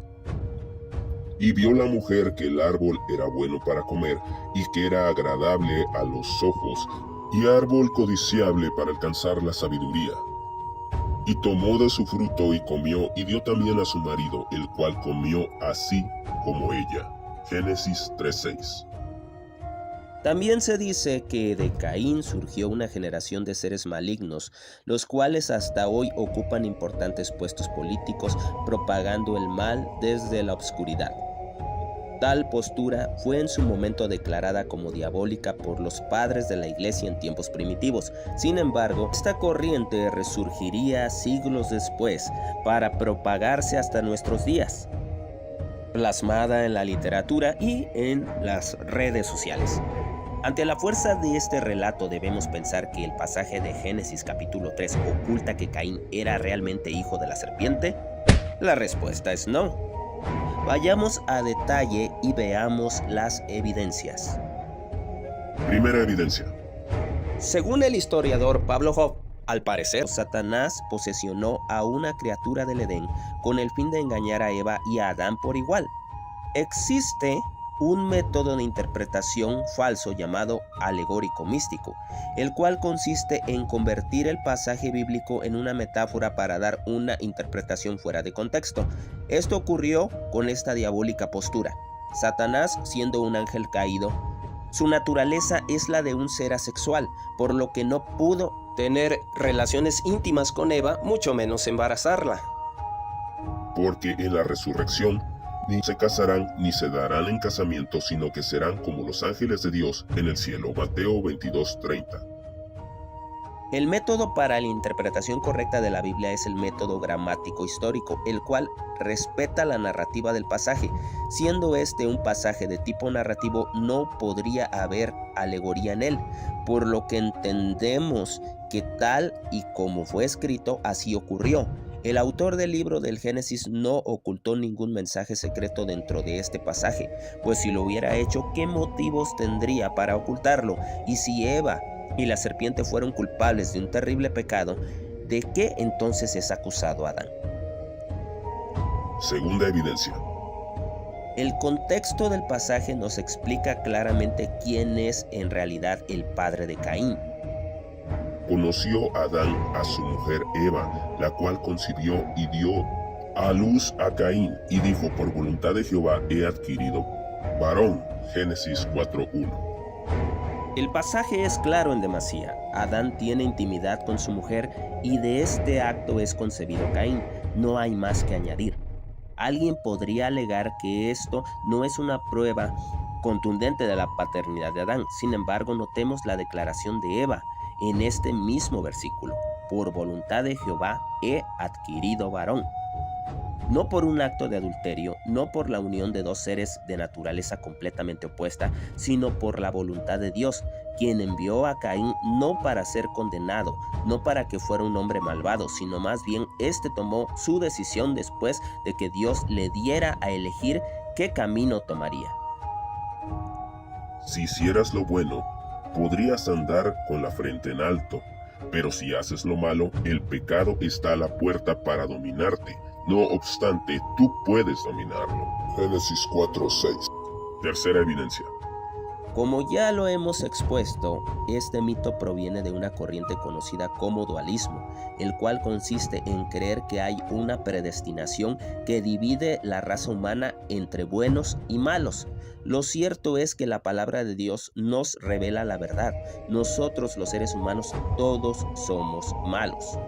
Y vio la mujer que el árbol era bueno para comer, y que era agradable a los ojos, y árbol codiciable para alcanzar la sabiduría. Y tomó de su fruto y comió, y dio también a su marido, el cual comió así como ella. Génesis 3:6. También se dice que de Caín surgió una generación de seres malignos, los cuales hasta hoy ocupan importantes puestos políticos, propagando el mal desde la oscuridad. Tal postura fue en su momento declarada como diabólica por los padres de la Iglesia en tiempos primitivos. Sin embargo, esta corriente resurgiría siglos después para propagarse hasta nuestros días, plasmada en la literatura y en las redes sociales. Ante la fuerza de este relato debemos pensar que el pasaje de Génesis capítulo 3 oculta que Caín era realmente hijo de la serpiente. La respuesta es no. Vayamos a detalle y veamos las evidencias. Primera evidencia. Según el historiador Pablo Hoff, al parecer, Satanás posesionó a una criatura del Edén con el fin de engañar a Eva y a Adán por igual. Existe un método de interpretación falso llamado alegórico místico, el cual consiste en convertir el pasaje bíblico en una metáfora para dar una interpretación fuera de contexto. Esto ocurrió con esta diabólica postura. Satanás, siendo un ángel caído, su naturaleza es la de un ser asexual, por lo que no pudo tener relaciones íntimas con Eva, mucho menos embarazarla. Porque en la resurrección ni se casarán ni se darán en casamiento, sino que serán como los ángeles de Dios en el cielo. Mateo 22:30. El método para la interpretación correcta de la Biblia es el método gramático histórico, el cual respeta la narrativa del pasaje. Siendo este un pasaje de tipo narrativo, no podría haber alegoría en él, por lo que entendemos que tal y como fue escrito, así ocurrió. El autor del libro del Génesis no ocultó ningún mensaje secreto dentro de este pasaje, pues si lo hubiera hecho, ¿qué motivos tendría para ocultarlo? Y si Eva y la serpiente fueron culpables de un terrible pecado, ¿de qué entonces es acusado Adán? Segunda evidencia. El contexto del pasaje nos explica claramente quién es en realidad el padre de Caín. Conoció Adán a su mujer Eva, la cual concibió y dio a luz a Caín, y dijo: por voluntad de Jehová he adquirido varón. Génesis 4:1. El pasaje es claro en demasía. Adán tiene intimidad con su mujer y de este acto es concebido Caín. No hay más que añadir. Alguien podría alegar que esto no es una prueba contundente de la paternidad de Adán. Sin embargo, notemos la declaración de Eva en este mismo versículo: por voluntad de Jehová he adquirido varón. No por un acto de adulterio, no por la unión de dos seres de naturaleza completamente opuesta, sino por la voluntad de Dios, quien envió a Caín no para ser condenado, no para que fuera un hombre malvado, sino más bien este tomó su decisión después de que Dios le diera a elegir qué camino tomaría. Si hicieras lo bueno, podrías andar con la frente en alto, pero si haces lo malo, el pecado está a la puerta para dominarte. No obstante, tú puedes dominarlo. Génesis 4:6. Tercera evidencia. Como ya lo hemos expuesto, este mito proviene de una corriente conocida como dualismo, el cual consiste en creer que hay una predestinación que divide la raza humana entre buenos y malos. Lo cierto es que la palabra de Dios nos revela la verdad. Nosotros, los seres humanos, todos somos malos.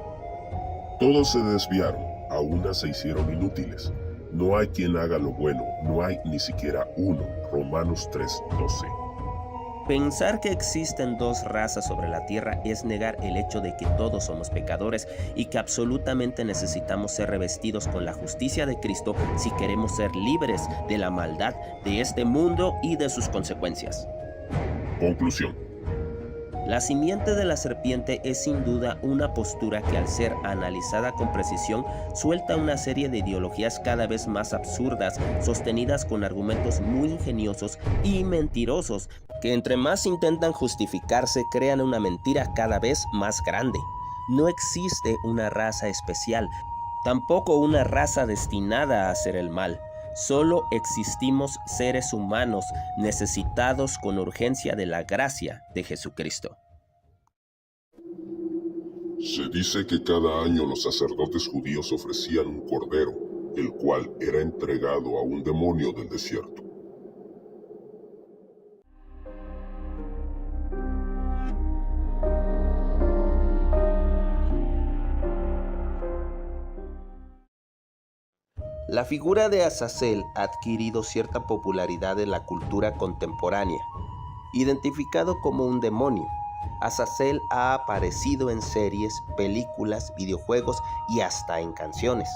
Todos se desviaron, a una se hicieron inútiles. No hay quien haga lo bueno, no hay ni siquiera uno. Romanos 3:12. Pensar que existen dos razas sobre la tierra es negar el hecho de que todos somos pecadores y que absolutamente necesitamos ser revestidos con la justicia de Cristo si queremos ser libres de la maldad de este mundo y de sus consecuencias. Conclusión. La simiente de la serpiente es sin duda una postura que, al ser analizada con precisión, suelta una serie de ideologías cada vez más absurdas, sostenidas con argumentos muy ingeniosos y mentirosos, que entre más intentan justificarse, crean una mentira cada vez más grande. No existe una raza especial, tampoco una raza destinada a hacer el mal. Solo existimos seres humanos necesitados con urgencia de la gracia de Jesucristo. Se dice que cada año los sacerdotes judíos ofrecían un cordero, el cual era entregado a un demonio del desierto. La figura de Azazel ha adquirido cierta popularidad en la cultura contemporánea. Identificado como un demonio, Azazel ha aparecido en series, películas, videojuegos y hasta en canciones.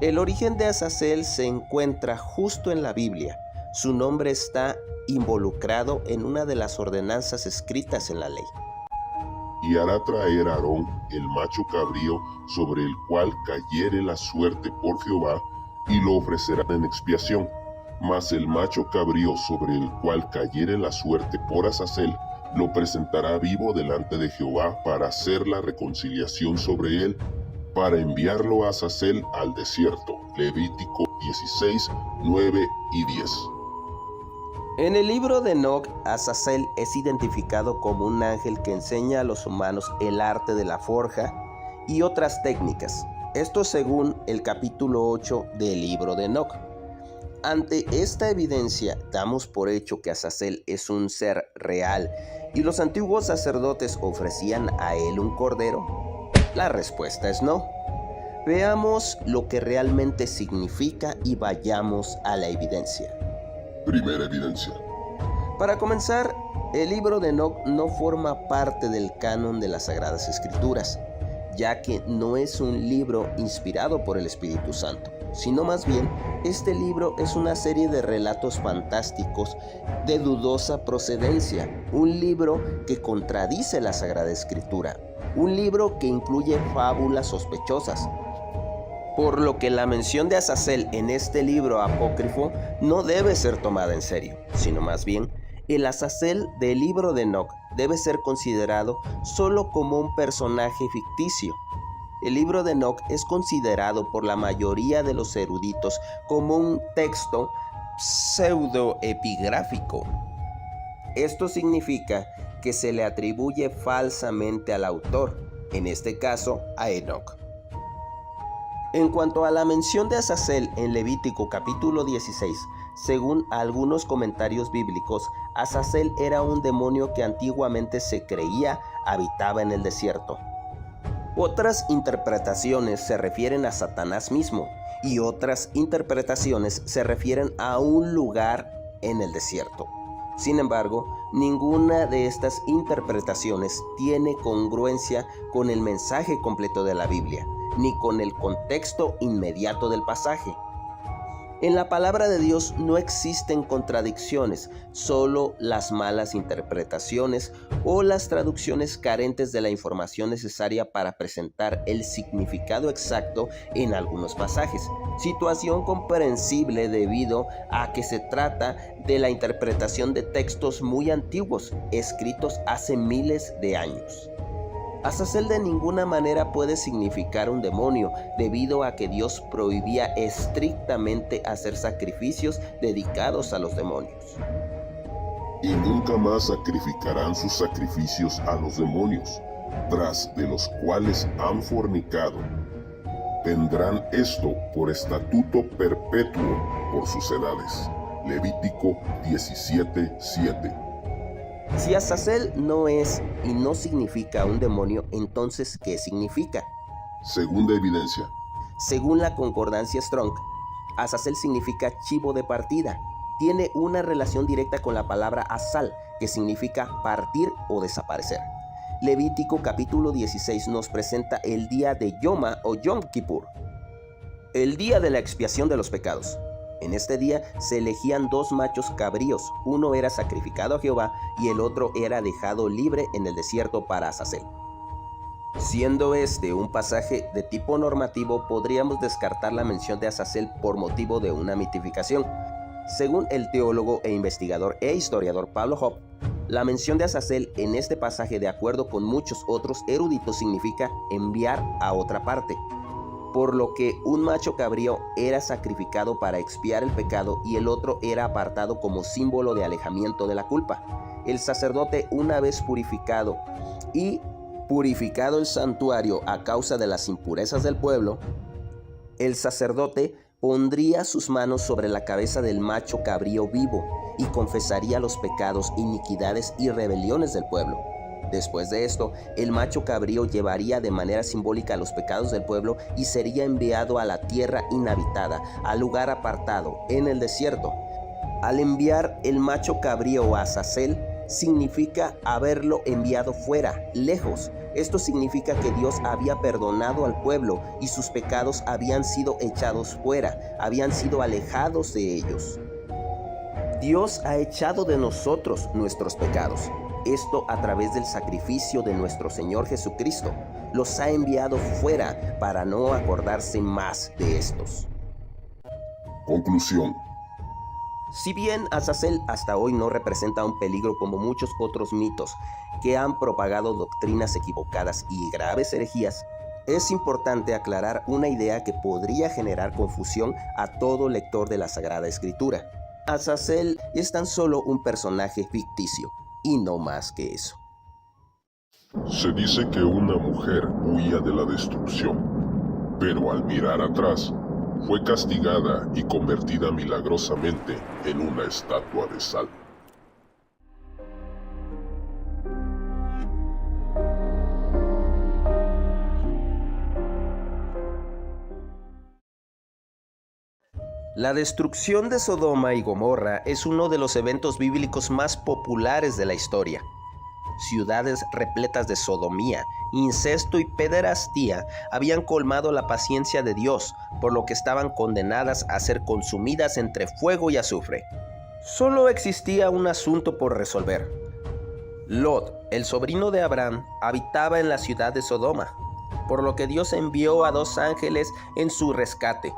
El origen de Azazel se encuentra justo en la Biblia. Su nombre está involucrado en una de las ordenanzas escritas en la ley. Y hará traer a Aarón el macho cabrío sobre el cual cayere la suerte por Jehová, y lo ofrecerán en expiación. Mas el macho cabrío sobre el cual cayere la suerte por Azazel, lo presentará vivo delante de Jehová para hacer la reconciliación sobre él, para enviarlo a Azazel al desierto. Levítico 16, 9 y 10. En el libro de Enoc, Azazel es identificado como un ángel que enseña a los humanos el arte de la forja y otras técnicas. Esto según el capítulo 8 del libro de Enoc. Ante esta evidencia, damos por hecho que Azazel es un ser real y los antiguos sacerdotes ofrecían a él un cordero. La respuesta es no. Veamos lo que realmente significa y vayamos a la evidencia. Primera evidencia. Para comenzar, el libro de Enoc no forma parte del canon de las Sagradas Escrituras, ya que no es un libro inspirado por el Espíritu Santo, sino más bien este libro es una serie de relatos fantásticos de dudosa procedencia, un libro que contradice la Sagrada Escritura, un libro que incluye fábulas sospechosas, por lo que la mención de Azazel en este libro apócrifo no debe ser tomada en serio, sino más bien el Azazel del libro de Enoc debe ser considerado solo como un personaje ficticio. El libro de Enoc es considerado por la mayoría de los eruditos como un texto pseudoepigráfico. Esto significa que se le atribuye falsamente al autor, en este caso a Enoc. En cuanto a la mención de Azazel en Levítico capítulo 16, según algunos comentarios bíblicos, Azazel era un demonio que antiguamente se creía habitaba en el desierto. Otras interpretaciones se refieren a Satanás mismo y otras interpretaciones se refieren a un lugar en el desierto. Sin embargo, ninguna de estas interpretaciones tiene congruencia con el mensaje completo de la Biblia, ni con el contexto inmediato del pasaje. En la palabra de Dios no existen contradicciones, solo las malas interpretaciones o las traducciones carentes de la información necesaria para presentar el significado exacto en algunos pasajes, situación comprensible debido a que se trata de la interpretación de textos muy antiguos, escritos hace miles de años. Azazel de ninguna manera puede significar un demonio, debido a que Dios prohibía estrictamente hacer sacrificios dedicados a los demonios. Y nunca más sacrificarán sus sacrificios a los demonios, tras de los cuales han fornicado. Tendrán esto por estatuto perpetuo por sus edades. Levítico 17:7. Si Azazel no es y no significa un demonio, entonces ¿qué significa? Segunda evidencia. Según la concordancia Strong, Azazel significa chivo de partida. Tiene una relación directa con la palabra Azal, que significa partir o desaparecer. Levítico capítulo 16 nos presenta el día de Yoma o Yom Kippur, el día de la expiación de los pecados. En este día se elegían dos machos cabríos, uno era sacrificado a Jehová y el otro era dejado libre en el desierto para Azazel. Siendo este un pasaje de tipo normativo, podríamos descartar la mención de Azazel por motivo de una mitificación. Según el teólogo e investigador e historiador Pablo Hopp, la mención de Azazel en este pasaje, de acuerdo con muchos otros eruditos, significa enviar a otra parte, por lo que un macho cabrío era sacrificado para expiar el pecado y el otro era apartado como símbolo de alejamiento de la culpa. El sacerdote, una vez purificado el santuario a causa de las impurezas del pueblo, el sacerdote pondría sus manos sobre la cabeza del macho cabrío vivo y confesaría los pecados, iniquidades y rebeliones del pueblo. Después de esto, el macho cabrío llevaría de manera simbólica los pecados del pueblo y sería enviado a la tierra inhabitada, al lugar apartado, en el desierto. Al enviar el macho cabrío a Azazel, significa haberlo enviado fuera, lejos. Esto significa que Dios había perdonado al pueblo y sus pecados habían sido echados fuera, habían sido alejados de ellos. Dios ha echado de nosotros nuestros pecados. Esto a través del sacrificio de nuestro Señor Jesucristo. Los ha enviado fuera para no acordarse más de estos. Conclusión. Si bien Azazel hasta hoy no representa un peligro como muchos otros mitos que han propagado doctrinas equivocadas y graves herejías, es importante aclarar una idea que podría generar confusión a todo lector de la Sagrada Escritura. Azazel es tan solo un personaje ficticio, y no más que eso. Se dice que una mujer huía de la destrucción, pero al mirar atrás, fue castigada y convertida milagrosamente en una estatua de sal. La destrucción de Sodoma y Gomorra es uno de los eventos bíblicos más populares de la historia. Ciudades repletas de sodomía, incesto y pederastía habían colmado la paciencia de Dios, por lo que estaban condenadas a ser consumidas entre fuego y azufre. Solo existía un asunto por resolver. Lot, el sobrino de Abraham, habitaba en la ciudad de Sodoma, por lo que Dios envió a 2 ángeles en su rescate,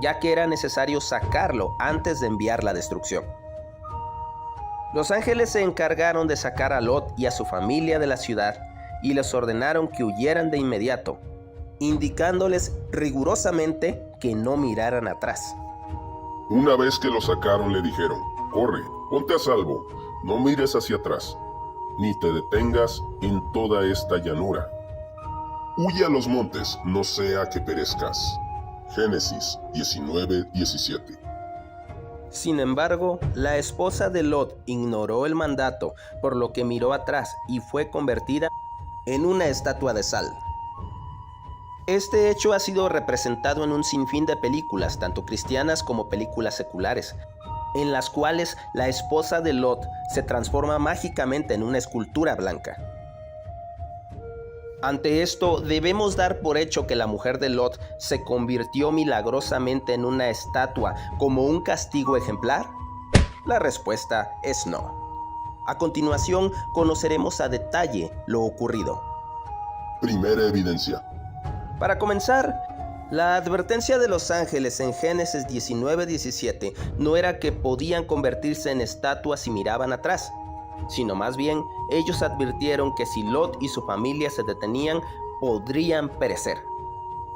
ya que era necesario sacarlo antes de enviar la destrucción. Los ángeles se encargaron de sacar a Lot y a su familia de la ciudad y les ordenaron que huyeran de inmediato, indicándoles rigurosamente que no miraran atrás. Una vez que lo sacaron le dijeron, corre, ponte a salvo, no mires hacia atrás, ni te detengas en toda esta llanura. Huye a los montes, no sea que perezcas. Génesis 19:17. Sin embargo, la esposa de Lot ignoró el mandato, por lo que miró atrás y fue convertida en una estatua de sal. Este hecho ha sido representado en un sinfín de películas, tanto cristianas como películas seculares, en las cuales la esposa de Lot se transforma mágicamente en una escultura blanca. Ante esto, ¿debemos dar por hecho que la mujer de Lot se convirtió milagrosamente en una estatua como un castigo ejemplar? La respuesta es no. A continuación, conoceremos a detalle lo ocurrido. Primera evidencia. Para comenzar, la advertencia de los ángeles en Génesis 19:17 no era que podían convertirse en estatuas si miraban atrás, sino más bien ellos advirtieron que si Lot y su familia se detenían, podrían perecer.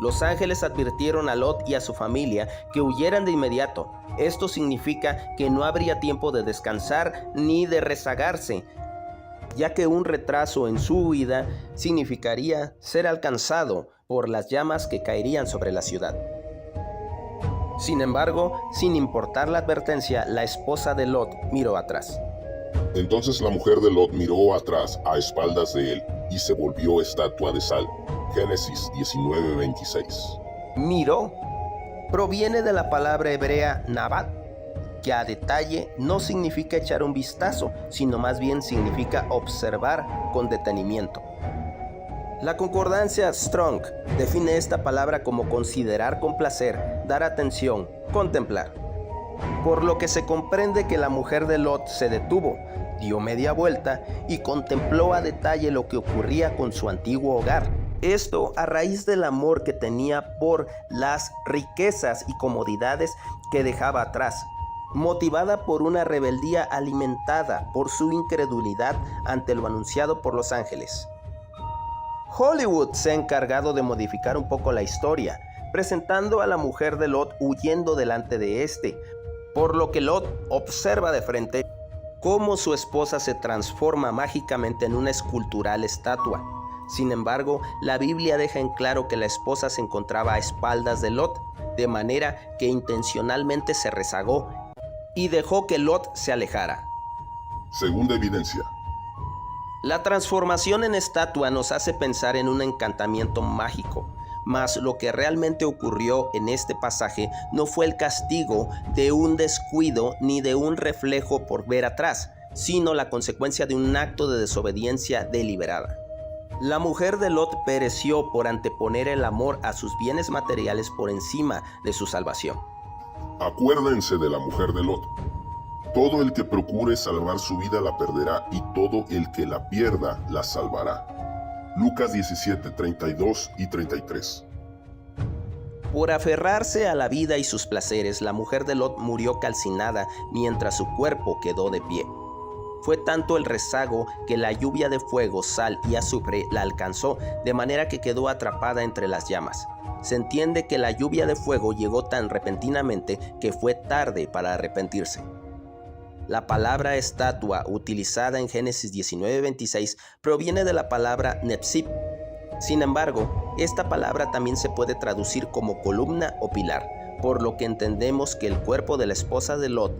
Los ángeles advirtieron a Lot y a su familia que huyeran de inmediato. Esto significa que no habría tiempo de descansar ni de rezagarse, ya que un retraso en su huida significaría ser alcanzado por las llamas que caerían sobre la ciudad. Sin embargo, sin importar la advertencia, la esposa de Lot miró atrás. Entonces la mujer de Lot miró atrás a espaldas de él y se volvió estatua de sal. Génesis 19:26. Miró proviene de la palabra hebrea nabat, que a detalle no significa echar un vistazo, sino más bien significa observar con detenimiento. La concordancia Strong define esta palabra como considerar con placer, dar atención, contemplar. Por lo que se comprende que la mujer de Lot se detuvo, dio media vuelta y contempló a detalle lo que ocurría con su antiguo hogar. Esto a raíz del amor que tenía por las riquezas y comodidades que dejaba atrás, motivada por una rebeldía alimentada por su incredulidad ante lo anunciado por los ángeles. Hollywood se ha encargado de modificar un poco la historia, presentando a la mujer de Lot huyendo delante de este, por lo que Lot observa de frente cómo su esposa se transforma mágicamente en una escultural estatua. Sin embargo, la Biblia deja en claro que la esposa se encontraba a espaldas de Lot, de manera que intencionalmente se rezagó y dejó que Lot se alejara. Segunda evidencia. La transformación en estatua nos hace pensar en un encantamiento mágico, mas lo que realmente ocurrió en este pasaje no fue el castigo de un descuido ni de un reflejo por ver atrás, sino la consecuencia de un acto de desobediencia deliberada. La mujer de Lot pereció por anteponer el amor a sus bienes materiales por encima de su salvación. Acuérdense de la mujer de Lot. Todo el que procure salvar su vida la perderá, y todo el que la pierda la salvará. Lucas 17, 32 y 33. Por aferrarse a la vida y sus placeres, la mujer de Lot murió calcinada mientras su cuerpo quedó de pie. Fue tanto el rezago que la lluvia de fuego, sal y azufre la alcanzó, de manera que quedó atrapada entre las llamas. Se entiende que la lluvia de fuego llegó tan repentinamente que fue tarde para arrepentirse. La palabra estatua, utilizada en Génesis 19:26, proviene de la palabra nepsip. Sin embargo, esta palabra también se puede traducir como columna o pilar, por lo que entendemos que el cuerpo de la esposa de Lot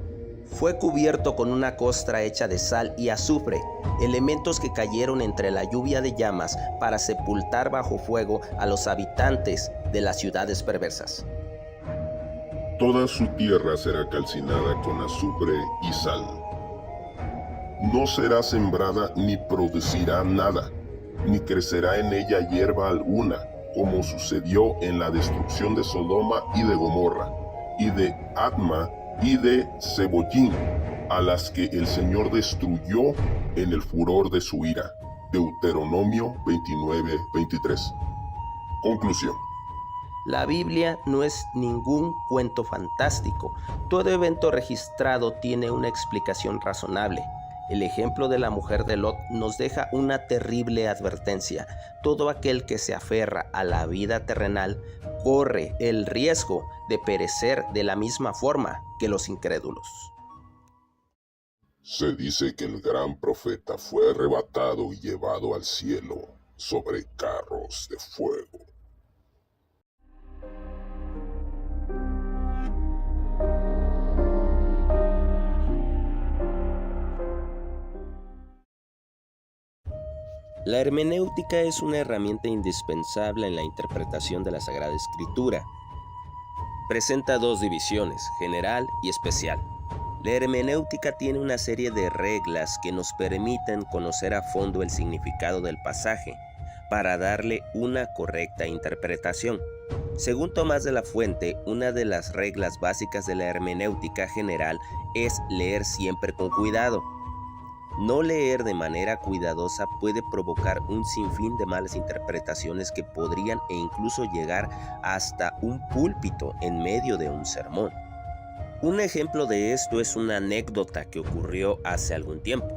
fue cubierto con una costra hecha de sal y azufre, elementos que cayeron entre la lluvia de llamas para sepultar bajo fuego a los habitantes de las ciudades perversas. Toda su tierra será calcinada con azufre y sal. No será sembrada ni producirá nada, ni crecerá en ella hierba alguna, como sucedió en la destrucción de Sodoma y de Gomorra, y de Adma y de Zeboyín, a las que el Señor destruyó en el furor de su ira. Deuteronomio 29:23. Conclusión. La Biblia no es ningún cuento fantástico. Todo evento registrado tiene una explicación razonable. El ejemplo de la mujer de Lot nos deja una terrible advertencia. Todo aquel que se aferra a la vida terrenal corre el riesgo de perecer de la misma forma que los incrédulos. Se dice que el gran profeta fue arrebatado y llevado al cielo sobre carros de fuego. La hermenéutica es una herramienta indispensable en la interpretación de la Sagrada Escritura. Presenta dos divisiones, general y especial. La hermenéutica tiene una serie de reglas que nos permiten conocer a fondo el significado del pasaje para darle una correcta interpretación. Según Tomás de la Fuente, una de las reglas básicas de la hermenéutica general es leer siempre con cuidado. No leer de manera cuidadosa puede provocar un sinfín de malas interpretaciones que podrían e incluso llegar hasta un púlpito en medio de un sermón. Un ejemplo de esto es una anécdota que ocurrió hace algún tiempo.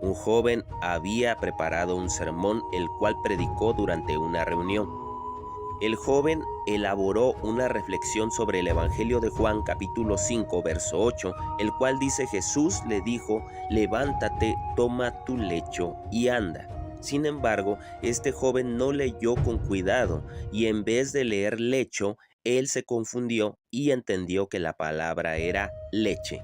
Un joven había preparado un sermón el cual predicó durante una reunión. El joven elaboró una reflexión sobre el Evangelio de Juan capítulo 5 verso 8, el cual dice: Jesús le dijo, levántate, toma tu lecho y anda. Sin embargo, este joven no leyó con cuidado y en vez de leer lecho, él se confundió y entendió que la palabra era leche,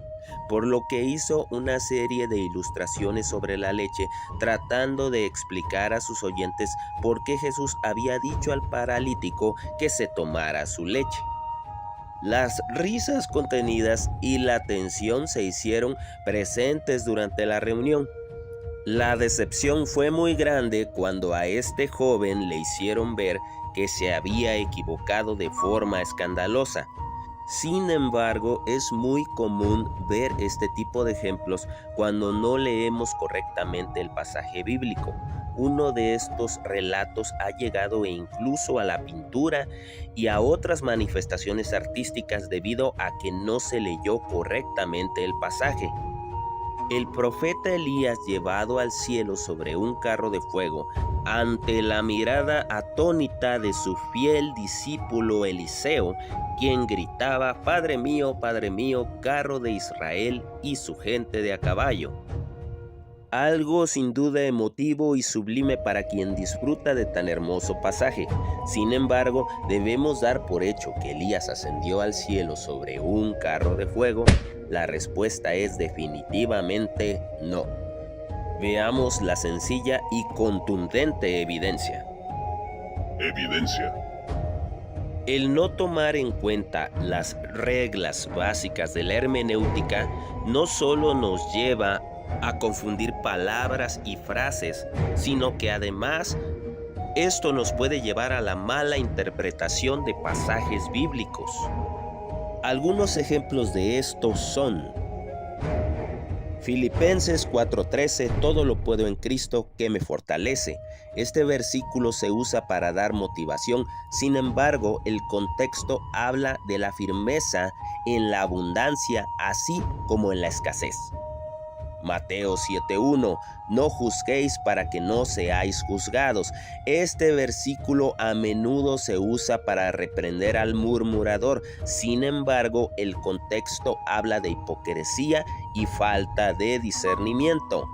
por lo que hizo una serie de ilustraciones sobre la leche, tratando de explicar a sus oyentes por qué Jesús había dicho al paralítico que se tomara su leche. Las risas contenidas y la tensión se hicieron presentes durante la reunión. La decepción fue muy grande cuando a este joven le hicieron ver que se había equivocado de forma escandalosa. Sin embargo, es muy común ver este tipo de ejemplos cuando no leemos correctamente el pasaje bíblico. Uno de estos relatos ha llegado incluso a la pintura y a otras manifestaciones artísticas debido a que no se leyó correctamente el pasaje. El profeta Elías, llevado al cielo sobre un carro de fuego, ante la mirada atónita de su fiel discípulo Eliseo, quien gritaba: Padre mío, carro de Israel y su gente de a caballo. Algo sin duda emotivo y sublime para quien disfruta de tan hermoso pasaje. Sin embargo, debemos dar por hecho que Elías ascendió al cielo sobre un carro de fuego. La respuesta es definitivamente no. Veamos la sencilla y contundente evidencia. Evidencia. El no tomar en cuenta las reglas básicas de la hermenéutica no solo nos lleva a confundir palabras y frases, sino que además esto nos puede llevar a la mala interpretación de pasajes bíblicos. Algunos ejemplos de esto son Filipenses 4:13, todo lo puedo en Cristo que me fortalece. Este versículo se usa para dar motivación, sin embargo, el contexto habla de la firmeza en la abundancia, así como en la escasez. Mateo 7:1, no juzguéis para que no seáis juzgados. Este versículo a menudo se usa para reprender al murmurador. Sin embargo, el contexto habla de hipocresía y falta de discernimiento.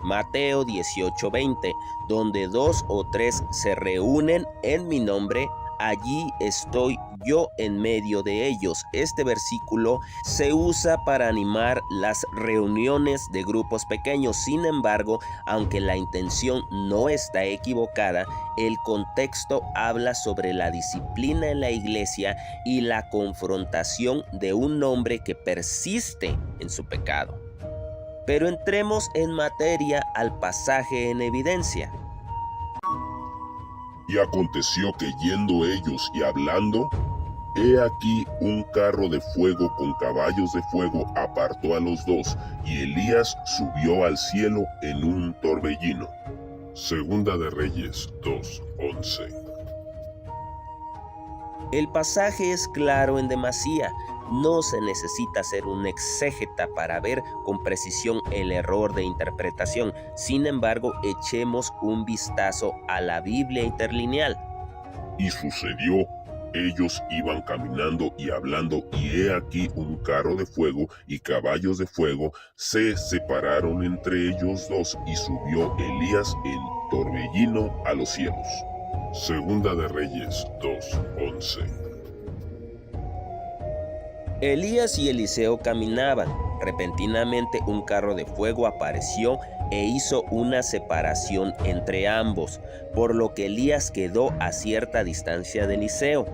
Mateo 18:20, donde 2 o 3 se reúnen en mi nombre, allí estoy yo en medio de ellos. Este versículo se usa para animar las reuniones de grupos pequeños. Sin embargo, aunque la intención no está equivocada, el contexto habla sobre la disciplina en la iglesia y la confrontación de un hombre que persiste en su pecado. Pero entremos en materia al pasaje en evidencia. Y aconteció que yendo ellos y hablando, he aquí un carro de fuego con caballos de fuego apartó a los dos, y Elías subió al cielo en un torbellino. Segunda de Reyes 2:11. El pasaje es claro en demasía. No se necesita ser un exégeta para ver con precisión el error de interpretación. Sin embargo, echemos un vistazo a la Biblia interlineal. Y sucedió, ellos iban caminando y hablando, y he aquí un carro de fuego y caballos de fuego se separaron entre ellos dos, y subió Elías en torbellino a los cielos. Segunda de Reyes 2:11. Elías y Eliseo caminaban. Repentinamente un carro de fuego apareció e hizo una separación entre ambos, por lo que Elías quedó a cierta distancia de Eliseo.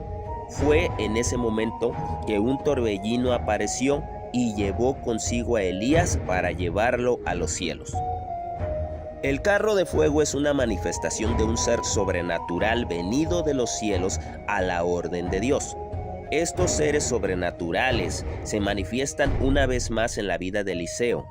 Fue en ese momento que un torbellino apareció y llevó consigo a Elías para llevarlo a los cielos. El carro de fuego es una manifestación de un ser sobrenatural venido de los cielos a la orden de Dios. Estos seres sobrenaturales se manifiestan una vez más en la vida de Eliseo,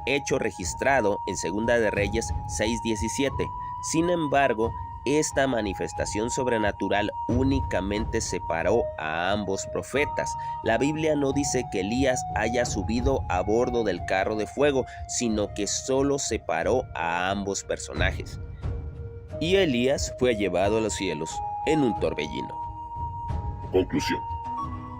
hecho registrado en Segunda de Reyes 6:17. Sin embargo, esta manifestación sobrenatural únicamente separó a ambos profetas. La Biblia no dice que Elías haya subido a bordo del carro de fuego, sino que solo separó a ambos personajes. Y Elías fue llevado a los cielos en un torbellino. Conclusión.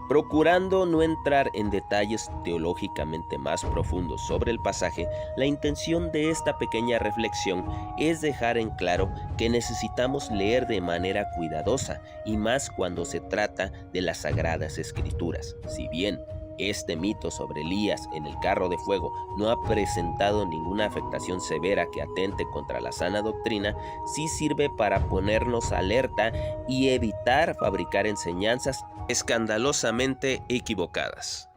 Procurando no entrar en detalles teológicamente más profundos sobre el pasaje, la intención de esta pequeña reflexión es dejar en claro que necesitamos leer de manera cuidadosa, y más cuando se trata de las Sagradas Escrituras. Si bien este mito sobre Elías en el carro de fuego no ha presentado ninguna afectación severa que atente contra la sana doctrina, sí sirve para ponernos alerta y evitar fabricar enseñanzas escandalosamente equivocadas.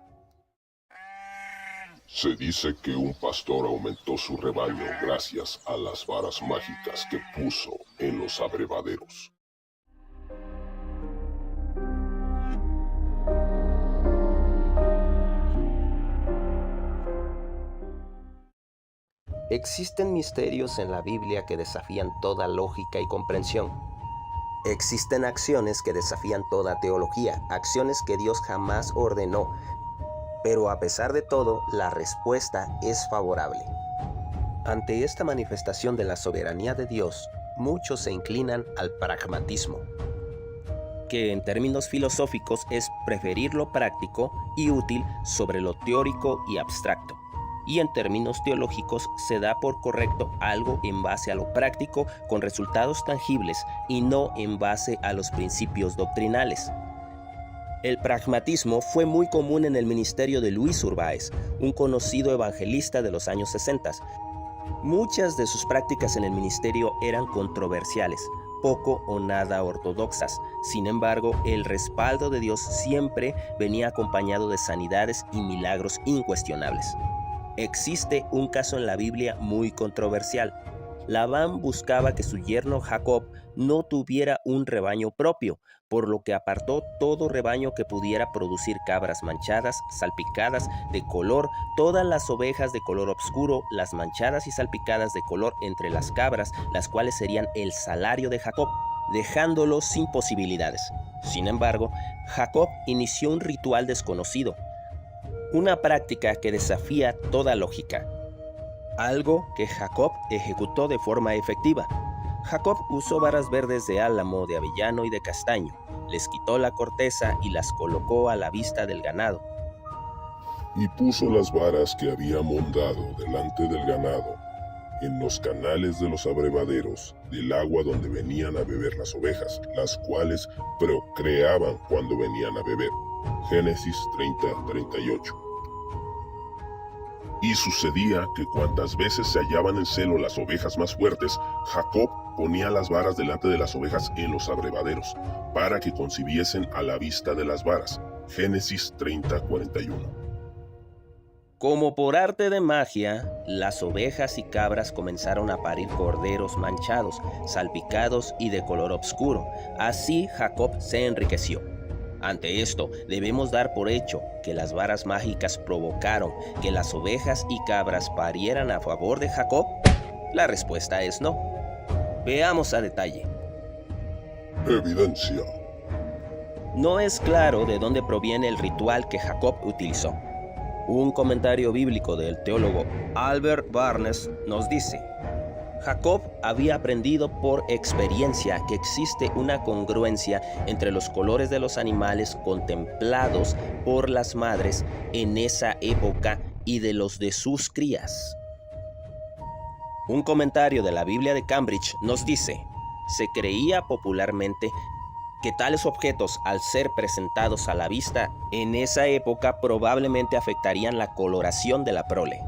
Se dice que un pastor aumentó su rebaño gracias a las varas mágicas que puso en los abrevaderos. Existen misterios en la Biblia que desafían toda lógica y comprensión. Existen acciones que desafían toda teología, acciones que Dios jamás ordenó, pero a pesar de todo, la respuesta es favorable. Ante esta manifestación de la soberanía de Dios, muchos se inclinan al pragmatismo, que en términos filosóficos es preferir lo práctico y útil sobre lo teórico y abstracto. Y en términos teológicos se da por correcto algo en base a lo práctico con resultados tangibles y no en base a los principios doctrinales. El pragmatismo fue muy común en el ministerio de Luis Urbáez, un conocido evangelista de los años 60. Muchas de sus prácticas en el ministerio eran controversiales, poco o nada ortodoxas. Sin embargo, el respaldo de Dios siempre venía acompañado de sanidades y milagros incuestionables. Existe un caso en la Biblia muy controversial. Labán buscaba que su yerno Jacob no tuviera un rebaño propio, por lo que apartó todo rebaño que pudiera producir cabras manchadas, salpicadas, de color, todas las ovejas de color oscuro, las manchadas y salpicadas de color entre las cabras, las cuales serían el salario de Jacob, dejándolo sin posibilidades. Sin embargo, Jacob inició un ritual desconocido, una práctica que desafía toda lógica. Algo que Jacob ejecutó de forma efectiva. Jacob usó varas verdes de álamo, de avellano y de castaño. Les quitó la corteza y las colocó a la vista del ganado. Y puso las varas que había mondado delante del ganado en los canales de los abrevaderos del agua donde venían a beber las ovejas, las cuales procreaban cuando venían a beber. Génesis 30:38. Y sucedía que cuantas veces se hallaban en celo las ovejas más fuertes, Jacob ponía las varas delante de las ovejas en los abrevaderos, para que concibiesen a la vista de las varas. Génesis 30:41. Como por arte de magia, las ovejas y cabras comenzaron a parir corderos manchados, salpicados y de color oscuro. Así Jacob se enriqueció. Ante esto, debemos dar por hecho que las varas mágicas provocaron que las ovejas y cabras parieran a favor de Jacob. La respuesta es no. Veamos a detalle. Evidencia. No es claro de dónde proviene el ritual que Jacob utilizó. Un comentario bíblico del teólogo Albert Barnes nos dice: Jacob había aprendido por experiencia que existe una congruencia entre los colores de los animales contemplados por las madres en esa época y de los de sus crías. Un comentario de la Biblia de Cambridge nos dice: se creía popularmente que tales objetos, al ser presentados a la vista en esa época, probablemente afectarían la coloración de la prole.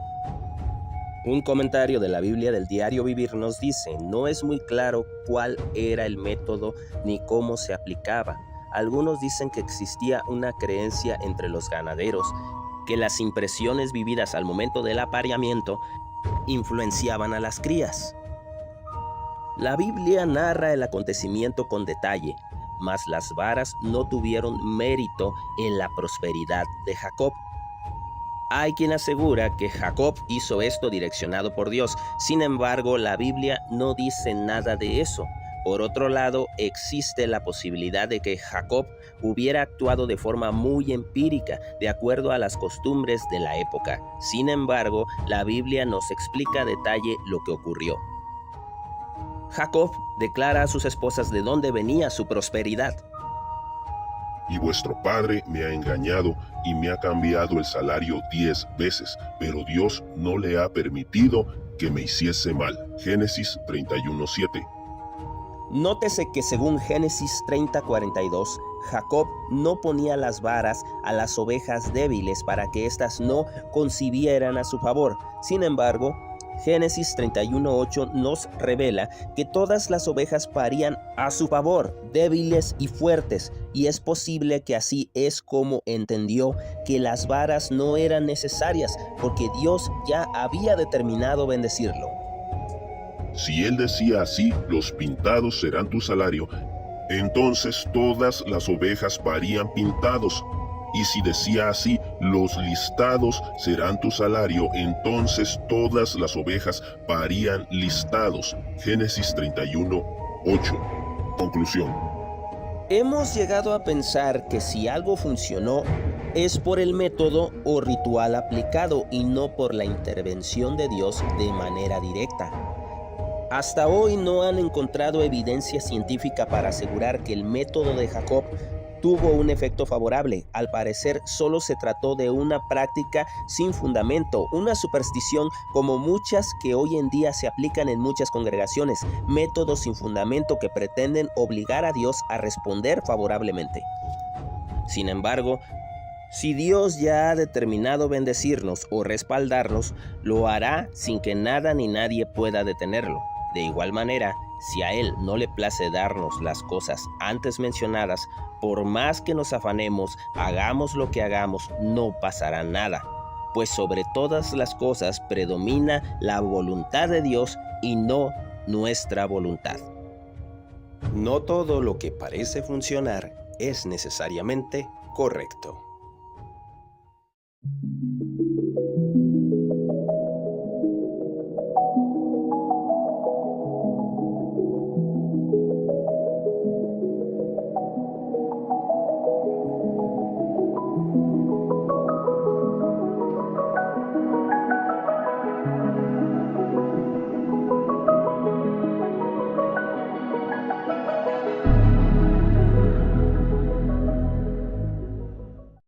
Un comentario de la Biblia del Diario Vivir nos dice: no es muy claro cuál era el método ni cómo se aplicaba. Algunos dicen que existía una creencia entre los ganaderos que las impresiones vividas al momento del apareamiento influenciaban a las crías. La Biblia narra el acontecimiento con detalle, mas las varas no tuvieron mérito en la prosperidad de Jacob. Hay quien asegura que Jacob hizo esto direccionado por Dios. Sin embargo, la Biblia no dice nada de eso. Por otro lado, existe la posibilidad de que Jacob hubiera actuado de forma muy empírica, de acuerdo a las costumbres de la época. Sin embargo, la Biblia nos explica a detalle lo que ocurrió. Jacob declara a sus esposas de dónde venía su prosperidad. Y vuestro padre me ha engañado y me ha cambiado el salario 10 veces, pero Dios no le ha permitido que me hiciese mal. Génesis 31:7. Nótese que según Génesis 30:42, Jacob no ponía las varas a las ovejas débiles para que éstas no concibieran a su favor. Sin embargo, Génesis 31:8 nos revela que todas las ovejas parían a su favor, débiles y fuertes, y es posible que así es como entendió que las varas no eran necesarias, porque Dios ya había determinado bendecirlo. Si él decía así, los pintados serán tu salario, entonces todas las ovejas parían pintados. Y si decía así, los listados serán tu salario, entonces todas las ovejas parían listados. Génesis 31:8. Conclusión. Hemos llegado a pensar que si algo funcionó, es por el método o ritual aplicado y no por la intervención de Dios de manera directa. Hasta hoy no han encontrado evidencia científica para asegurar que el método de Jacob tuvo un efecto favorable. Al parecer, solo se trató de una práctica sin fundamento, una superstición como muchas que hoy en día se aplican en muchas congregaciones, métodos sin fundamento que pretenden obligar a Dios a responder favorablemente. Sin embargo, Si Dios ya ha determinado bendecirnos o respaldarnos, lo hará sin que nada ni nadie pueda detenerlo. De igual manera, si a Él no le place darnos las cosas antes mencionadas, por más que nos afanemos, hagamos lo que hagamos, no pasará nada. Pues sobre todas las cosas predomina la voluntad de Dios y no nuestra voluntad. No todo lo que parece funcionar es necesariamente correcto.